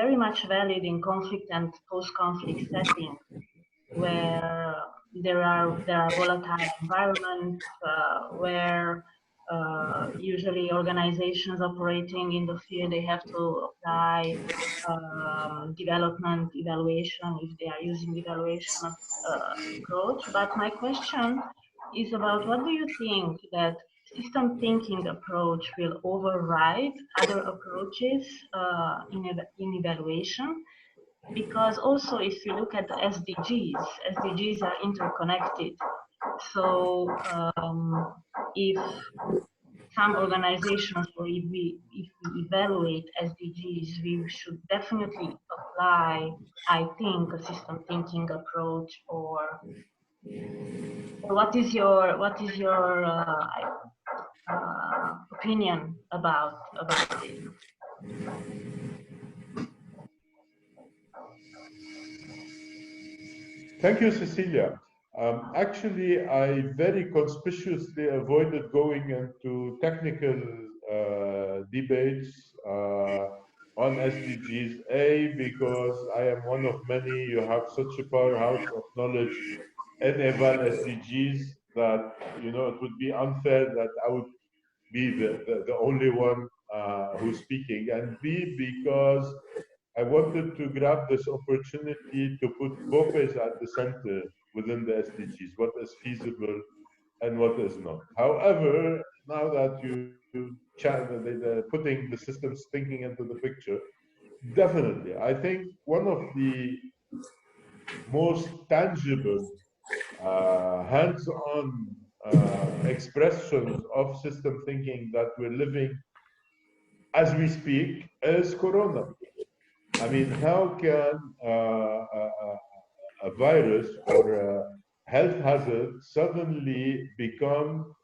very much valid in conflict and post-conflict settings, where there are volatile environments, where usually organizations operating in the field, they have to apply development evaluation if they are using evaluation approach. But my question is about, what do you think that system thinking approach will override other approaches in evaluation? Because also, if you look at the SDGs are interconnected. So if some organizations, or if we evaluate SDGs, we should definitely apply, I think, a system thinking approach. Or what is your opinion about this? Thank you, Cecilia. Actually, I very conspicuously avoided going into technical debates on SDGs, because I am one of many. You have such a powerhouse of knowledge in Eval SDGs that, you know, it would be unfair that I would be the only one who's speaking, and B, because I wanted to grab this opportunity to put VOPEs at the center within the SDGs, what is feasible and what is not. However, now that they're putting the systems thinking into the picture, definitely, I think one of the most tangible, hands-on expressions of system thinking that we're living as we speak is Corona. I mean, how can a virus or a health hazard suddenly become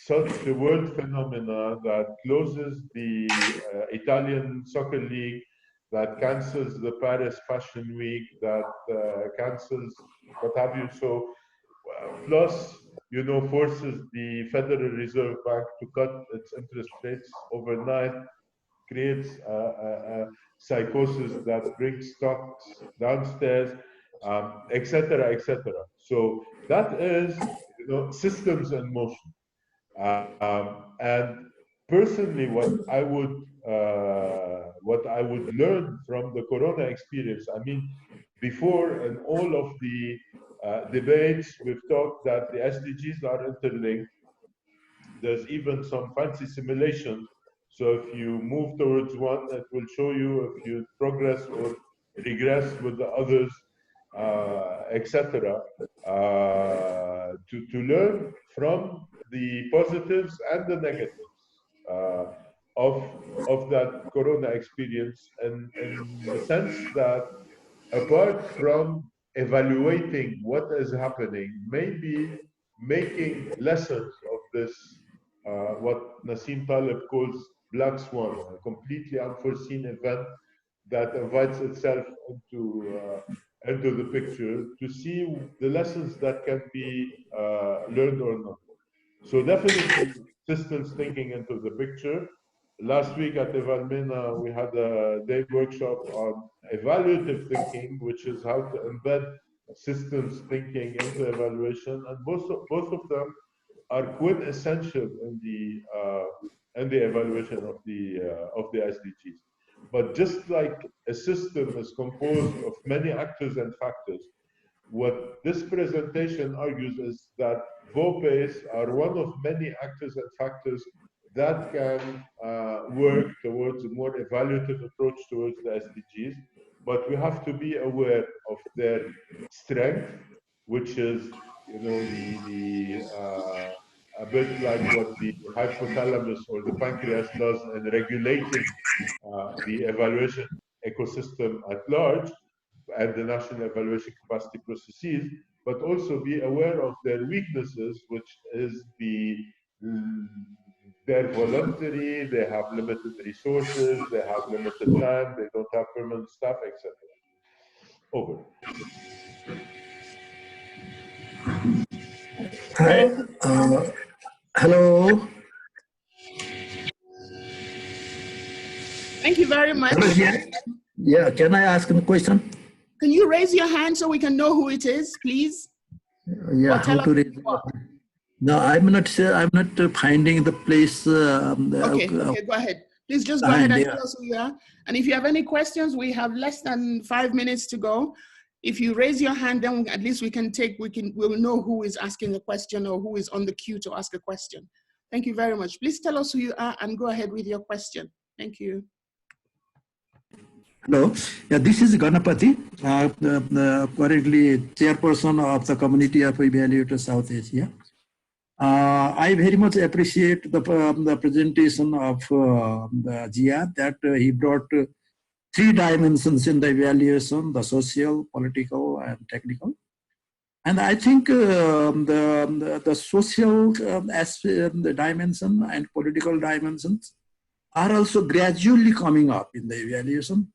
such a world phenomena that closes the Italian soccer league, that cancels the Paris Fashion Week, that cancels what have you? So, plus, you know, forces the Federal Reserve Bank to cut its interest rates overnight, creates a psychosis that brings stocks downstairs, etc., etc. So that is, you know, systems in motion. And personally, what I would learn from the Corona experience, I mean, before in all of the debates, we've talked that the SDGs are interlinked. There's even some fancy simulations. So if you move towards one, it will show you if you progress or regress with the others, etc. To learn from the positives and the negatives of that Corona experience, in the sense that apart from evaluating what is happening, maybe making lessons of this, what Nassim Taleb calls black swan, a completely unforeseen event that invites itself into the picture, to see the lessons that can be learned or not. So definitely systems thinking into the picture. Last week at EvalMena, we had a day workshop on evaluative thinking, which is how to embed systems thinking into evaluation. And both of them are quintessential in the evaluation of the SDGs. But just like a system is composed of many actors and factors, what this presentation argues is that VOPEs are one of many actors and factors that can work towards a more evaluative approach towards the SDGs, but we have to be aware of their strength, which is, you know, a bit like what the hypothalamus or the pancreas does in regulating the evaluation ecosystem at large and the national evaluation capacity processes, but also be aware of their weaknesses, which is they're voluntary, they have limited resources, they have limited time, they don't have permanent staff, etc. Over. Hi. Hello. Thank you very much. Hello, yeah, can I ask a question? Can you raise your hand so we can know who it is, please? Yeah, how to raise your hand? No, I'm not sure. I'm not finding the place. Okay, go ahead. Please just go ahead and tell us who you are. And if you have any questions, we have less than 5 minutes to go. If you raise your hand, then at least we'll know who is asking a question or who is on the queue to ask a question. Thank you very much. Please tell us who you are and go ahead with your question. Thank you. Hello, yeah, this is Ganapati, currently chairperson of the Community of Evaluators South Asia. I very much appreciate the presentation of Ziad, that he brought 3 dimensions in the evaluation: the social, political, and technical. And I think the social the dimension and political dimensions are also gradually coming up in the evaluation,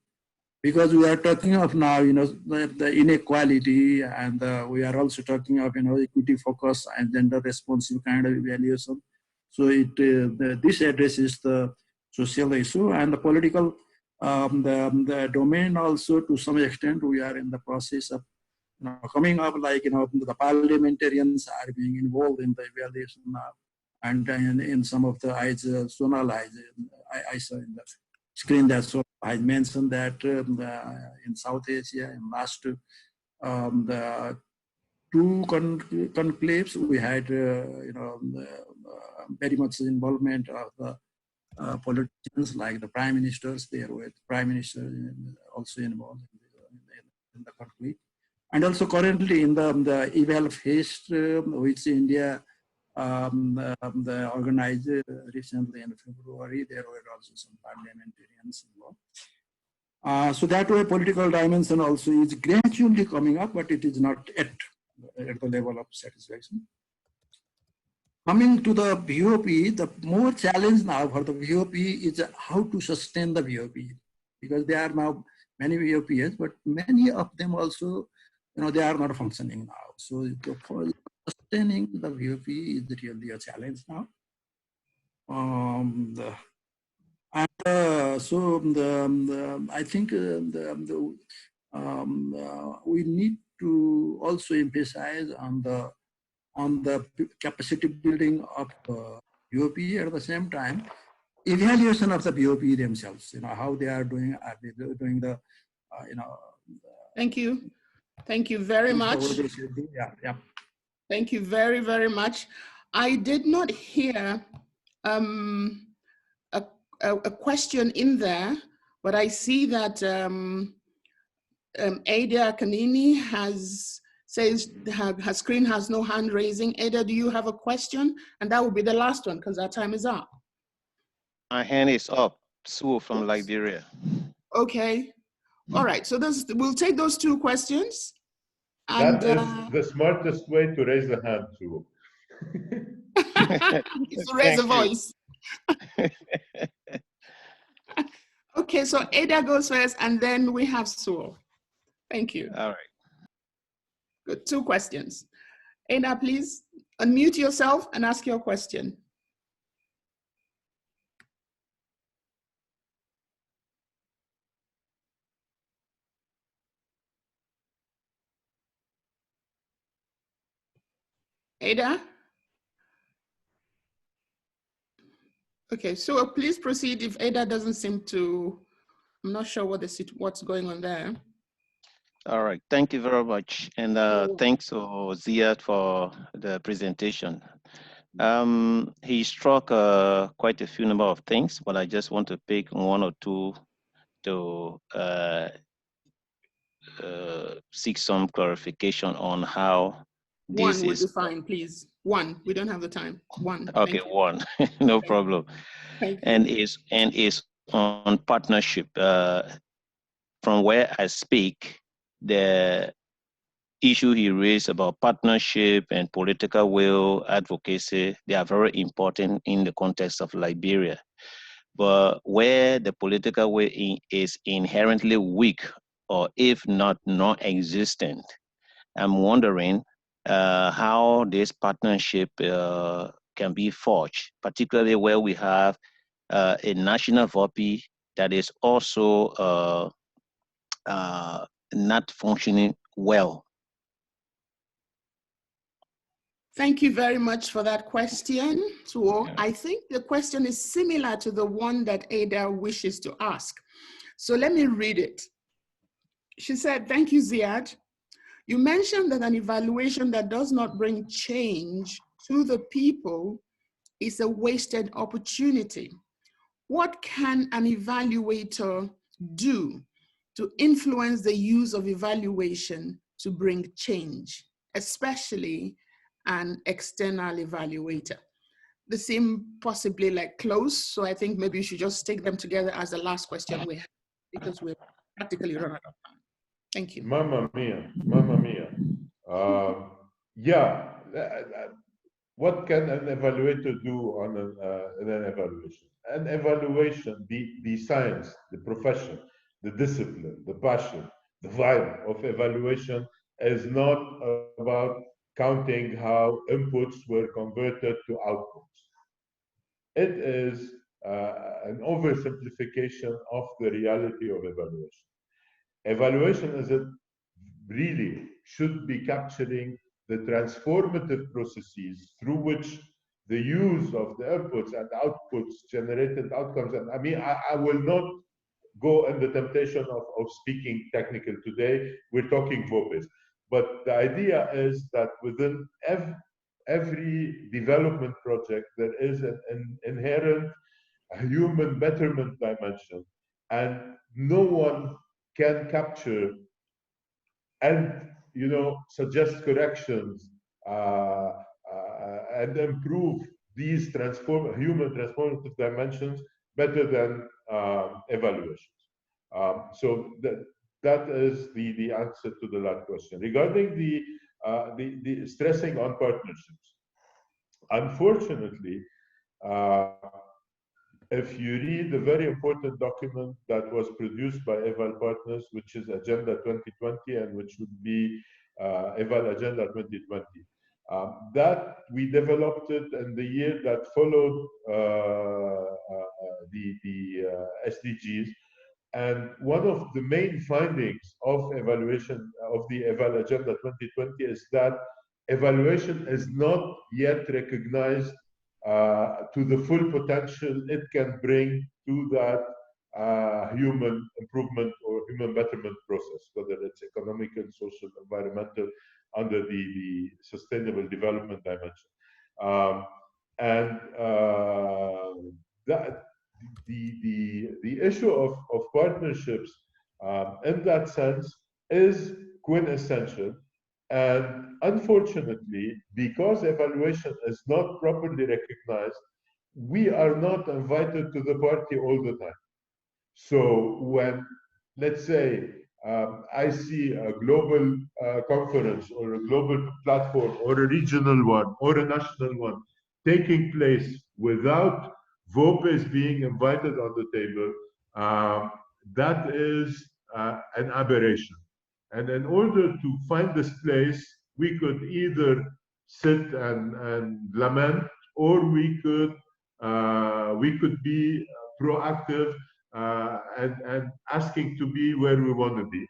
because we are talking of now, you know, the inequality, and we are also talking of, you know, equity focus and gender responsive kind of evaluation. So this addresses the social issue and the political, the domain also. To some extent, we are in the process of, you know, coming up, like, you know, the parliamentarians are being involved in the evaluation now, and in some of the zonal I saw in the screen that so I mentioned that in South Asia, in last the 2 conclaves, we had you know, very much involvement of the politicians, like the prime ministers. There were prime minister also involved in the conclave, and also currently in the Eval Fest, which India organized recently in February. There were also some parliamentarians involved. So that way, political dimension also is gradually coming up, but it is not at the level of satisfaction. Coming to the VOP, the more challenge now for the VOP is how to sustain the VOP, because there are now many VOPs, but many of them also, you know, they are not functioning now. So for sustaining the VOP is really a challenge now. I think we need to also emphasize on the capacity building of VOP. At the same time, evaluation of the VOP themselves. You know, how they are doing. Are they doing the you know? Thank you. Thank you very much. Yeah. Thank you very, very much. I did not hear a question in there, but I see that Ada Kanini says her screen has no hand raising. Ada, do you have a question? And that will be the last one because our time is up. My hand is up. Sue from Liberia. Okay. All right. So we'll take those 2 questions. And that is the smartest way to raise the hand, too. It's to raise a voice. Okay, so Ada goes first, and then we have Sue. Thank you. All right. Good. 2 questions. Ada, please unmute yourself and ask your question. Ada? Okay, so please proceed if Etta doesn't seem to, I'm not sure what's going on there. All right, thank you very much. And thanks to Ziad for the presentation. He struck quite a few number of things, but I just want to pick one or two to seek some clarification on how this One would is. be fine, please. One, we don't have the time. One. Okay, one, no problem. Thank you. And is on partnership. From where I speak, the issue he raised about partnership and political will, advocacy, they are very important in the context of Liberia. But where the political will is inherently weak, or if not non-existent, I'm wondering how this partnership can be forged, particularly where we have a national VOPE that is also not functioning well. Thank you very much for that question. So I think the question is similar to the one that Ada wishes to ask. So let me read it. She said, thank you, Ziad. You mentioned that an evaluation that does not bring change to the people is a wasted opportunity. What can an evaluator do to influence the use of evaluation to bring change, especially an external evaluator? They seem possibly like close, so I think maybe you should just take them together as the last question we have, because we're practically run out of time. Thank you. Mamma mia, mamma mia. Yeah, what can an evaluator do on an evaluation? An evaluation, the science, the profession, the discipline, the passion, the vibe of evaluation is not about counting how inputs were converted to outputs. It is an oversimplification of the reality of evaluation. Evaluation is really should be capturing the transformative processes through which the use of the inputs and outputs generated outcomes. And I mean, I will not go in the temptation of speaking technical today. We're talking VOPEs. But the idea is that within every development project, there is an inherent human betterment dimension. And no one can capture and suggest corrections and improve these human transformative dimensions better than evaluations. So that is the answer to the last question. Regarding the stressing on partnerships, unfortunately, if you read the very important document that was produced by EvalPartners, which is Agenda 2020 and which would be Eval Agenda 2020, that we developed it in the year that followed the SDGs. And one of the main findings of evaluation of the Eval Agenda 2020 is that evaluation is not yet recognized to the full potential it can bring to that human improvement or human betterment process, whether it's economical, social, environmental, under the sustainable development dimension. That the issue of partnerships in that sense is quintessential. And unfortunately, because evaluation is not properly recognized, we are not invited to the party all the time. So when, let's say, I see a global conference or a global platform or a regional one or a national one taking place without VOPEs being invited on the table, that is an aberration. And in order to find this place, we could either sit and lament, or we could be proactive and asking to be where we want to be.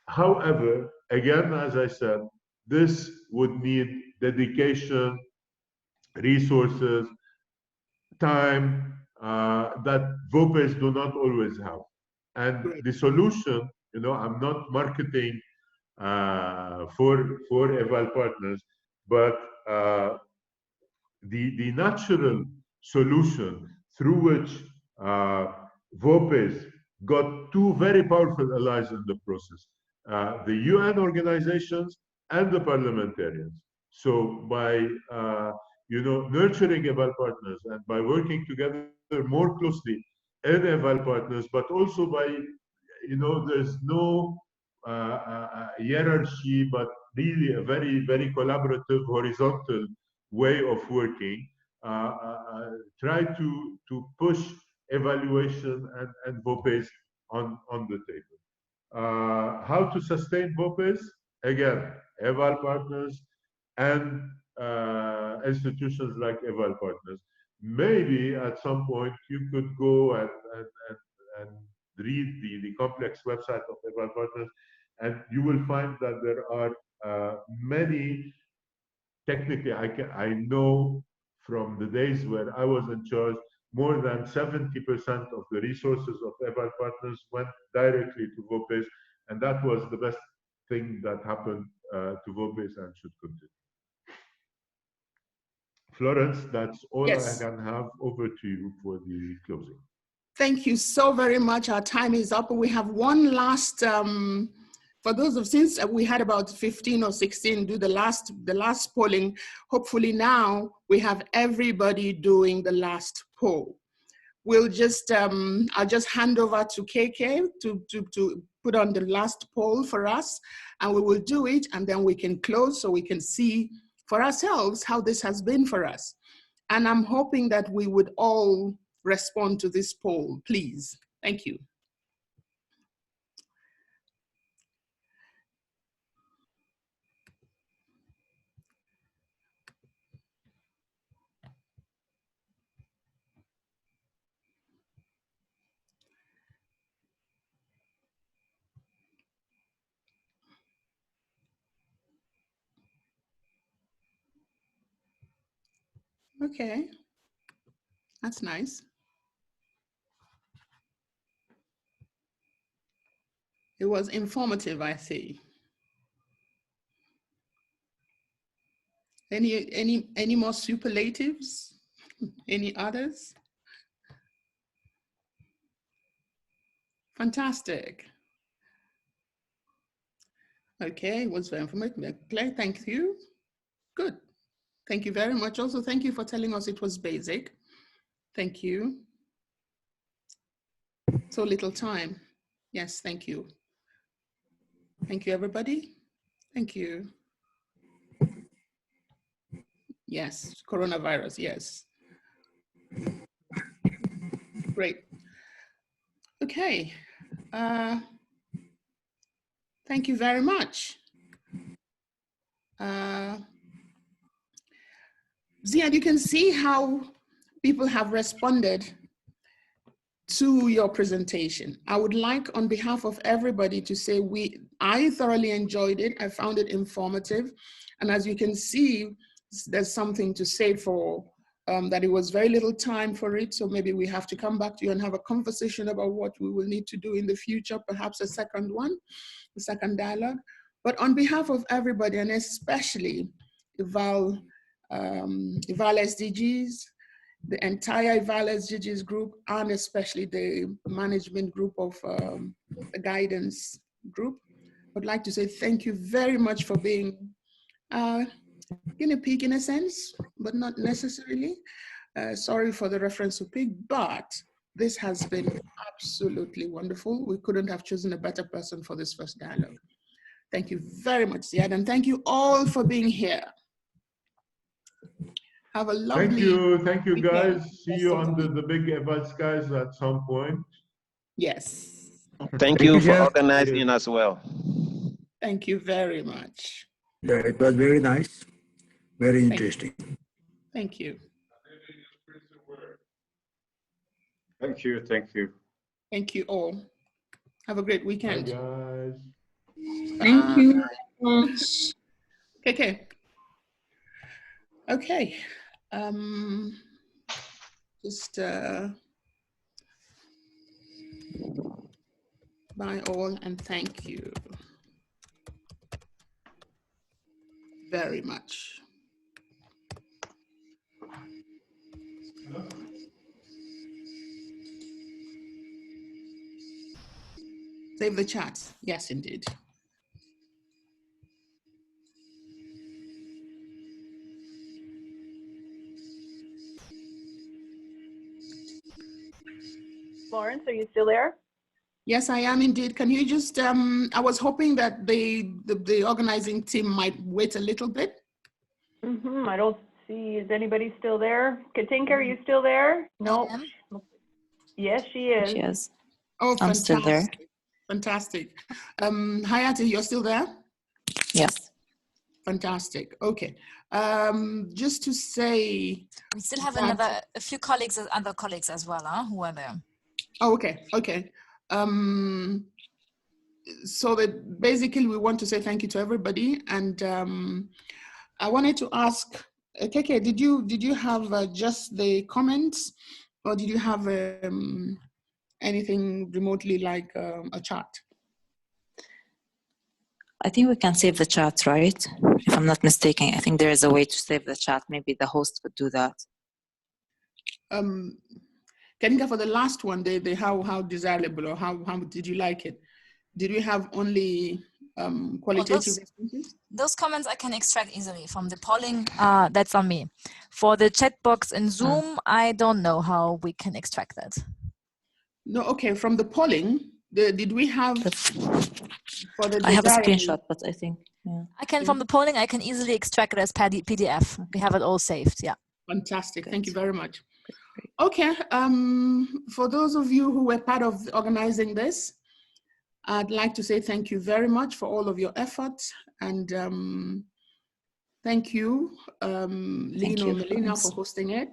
However, again, as I said, this would need dedication, resources, time that VOPEs do not always have. And the solution, you know, I'm not marketing for EvalPartners, but the natural solution through which VOPEs got two very powerful allies in the process, the UN organizations and the parliamentarians. So by you know, nurturing EvalPartners and by working together more closely in EvalPartners, but also by, you know, there's no hierarchy, but really a very, very collaborative, horizontal way of working. Try to push evaluation and VOPEs on the table. How to sustain VOPEs? Again, EvalPartners and institutions like EvalPartners. Maybe at some point you could go and read the complex website of EvalPartners, and you will find that there are many. Technically, I know from the days where I was in charge, more than 70% of the resources of EvalPartners went directly to VOPEs, and that was the best thing that happened to VOPEs and should continue. Florence, that's all I can have. Over to you for the closing. Thank you so very much. Our time is up. We have one last, for those of, since we had about 15 or 16 do the last polling, hopefully now we have everybody doing the last poll. We'll just, I'll just hand over to KK to put on the last poll for us, and we will do it, and then we can close so we can see for ourselves how this has been for us. And I'm hoping that we would all respond to this poll, please. Thank you. Okay, that's nice. It was informative, I see. Any more superlatives? Any others? Fantastic. Okay, it was very informative. Claire, thank you. Good. Thank you very much. Also, thank you for telling us it was basic. Thank you. So little time. Yes, thank you. Thank you, everybody. Thank you. Yes, coronavirus, yes. Great. Okay. Thank you very much. Ziad, you can see how people have responded to your presentation. I would like, on behalf of everybody, to say I thoroughly enjoyed it. I found it informative. And as you can see, there's something to say for that it was very little time for it. So maybe we have to come back to you and have a conversation about what we will need to do in the future, perhaps a second one, a second dialogue. But on behalf of everybody, and especially EvalSDGs, the entire EvalSDGs group, and especially the management group of the guidance group, I'd like to say thank you very much for being guinea pig in a sense, but not necessarily. Sorry for the reference to pig, but this has been absolutely wonderful. We couldn't have chosen a better person for this first dialogue. Thank you very much, Ziad, and thank you all for being here. Have a lovely Thank you guys. See you under the big Eval skies at some point. Yes. Thank you for organizing as well. Thank you very much. Yeah, it was very nice, very interesting. Thank you. Thank you, thank you. Thank you all. Have a great weekend. Bye, guys. Thank you very much. Okay. Just bye all and thank you very much. Save the chat. Yes, indeed. Florence, are you still there? Yes, I am indeed. Can you just, I was hoping that the organizing team might wait a little bit. I don't see, is anybody still there? Katinka, are you still there? No. Yes, she is. She is. Oh, I'm fantastic. still there. Fantastic. Hayati, you're still there? Yes. Fantastic. Okay. Just to say, we still have that, a few colleagues, other colleagues as well, who are there. Oh, okay. Okay. So that basically we want to say thank you to everybody, and I wanted to ask, Keke, did you have just the comments, or did you have anything remotely like a chat? I think we can save the chat, right? If I'm not mistaken, I think there is a way to save the chat. Maybe the host would do that. Kanika, for the last one, how desirable or how did you like it? Did we have only qualitative responses? Those comments I can extract easily from the polling. That's on me. For the chat box in Zoom, I don't know how we can extract that. No, okay. From the polling, did we have? For the I have a screenshot, but I think I can from the polling. I can easily extract it as PDF. We have it all saved. Yeah. Fantastic. Thank you very much. Okay. For those of you who were part of organizing this, I'd like to say thank you very much for all of your efforts, and thank you, Lino and Melina, for hosting it.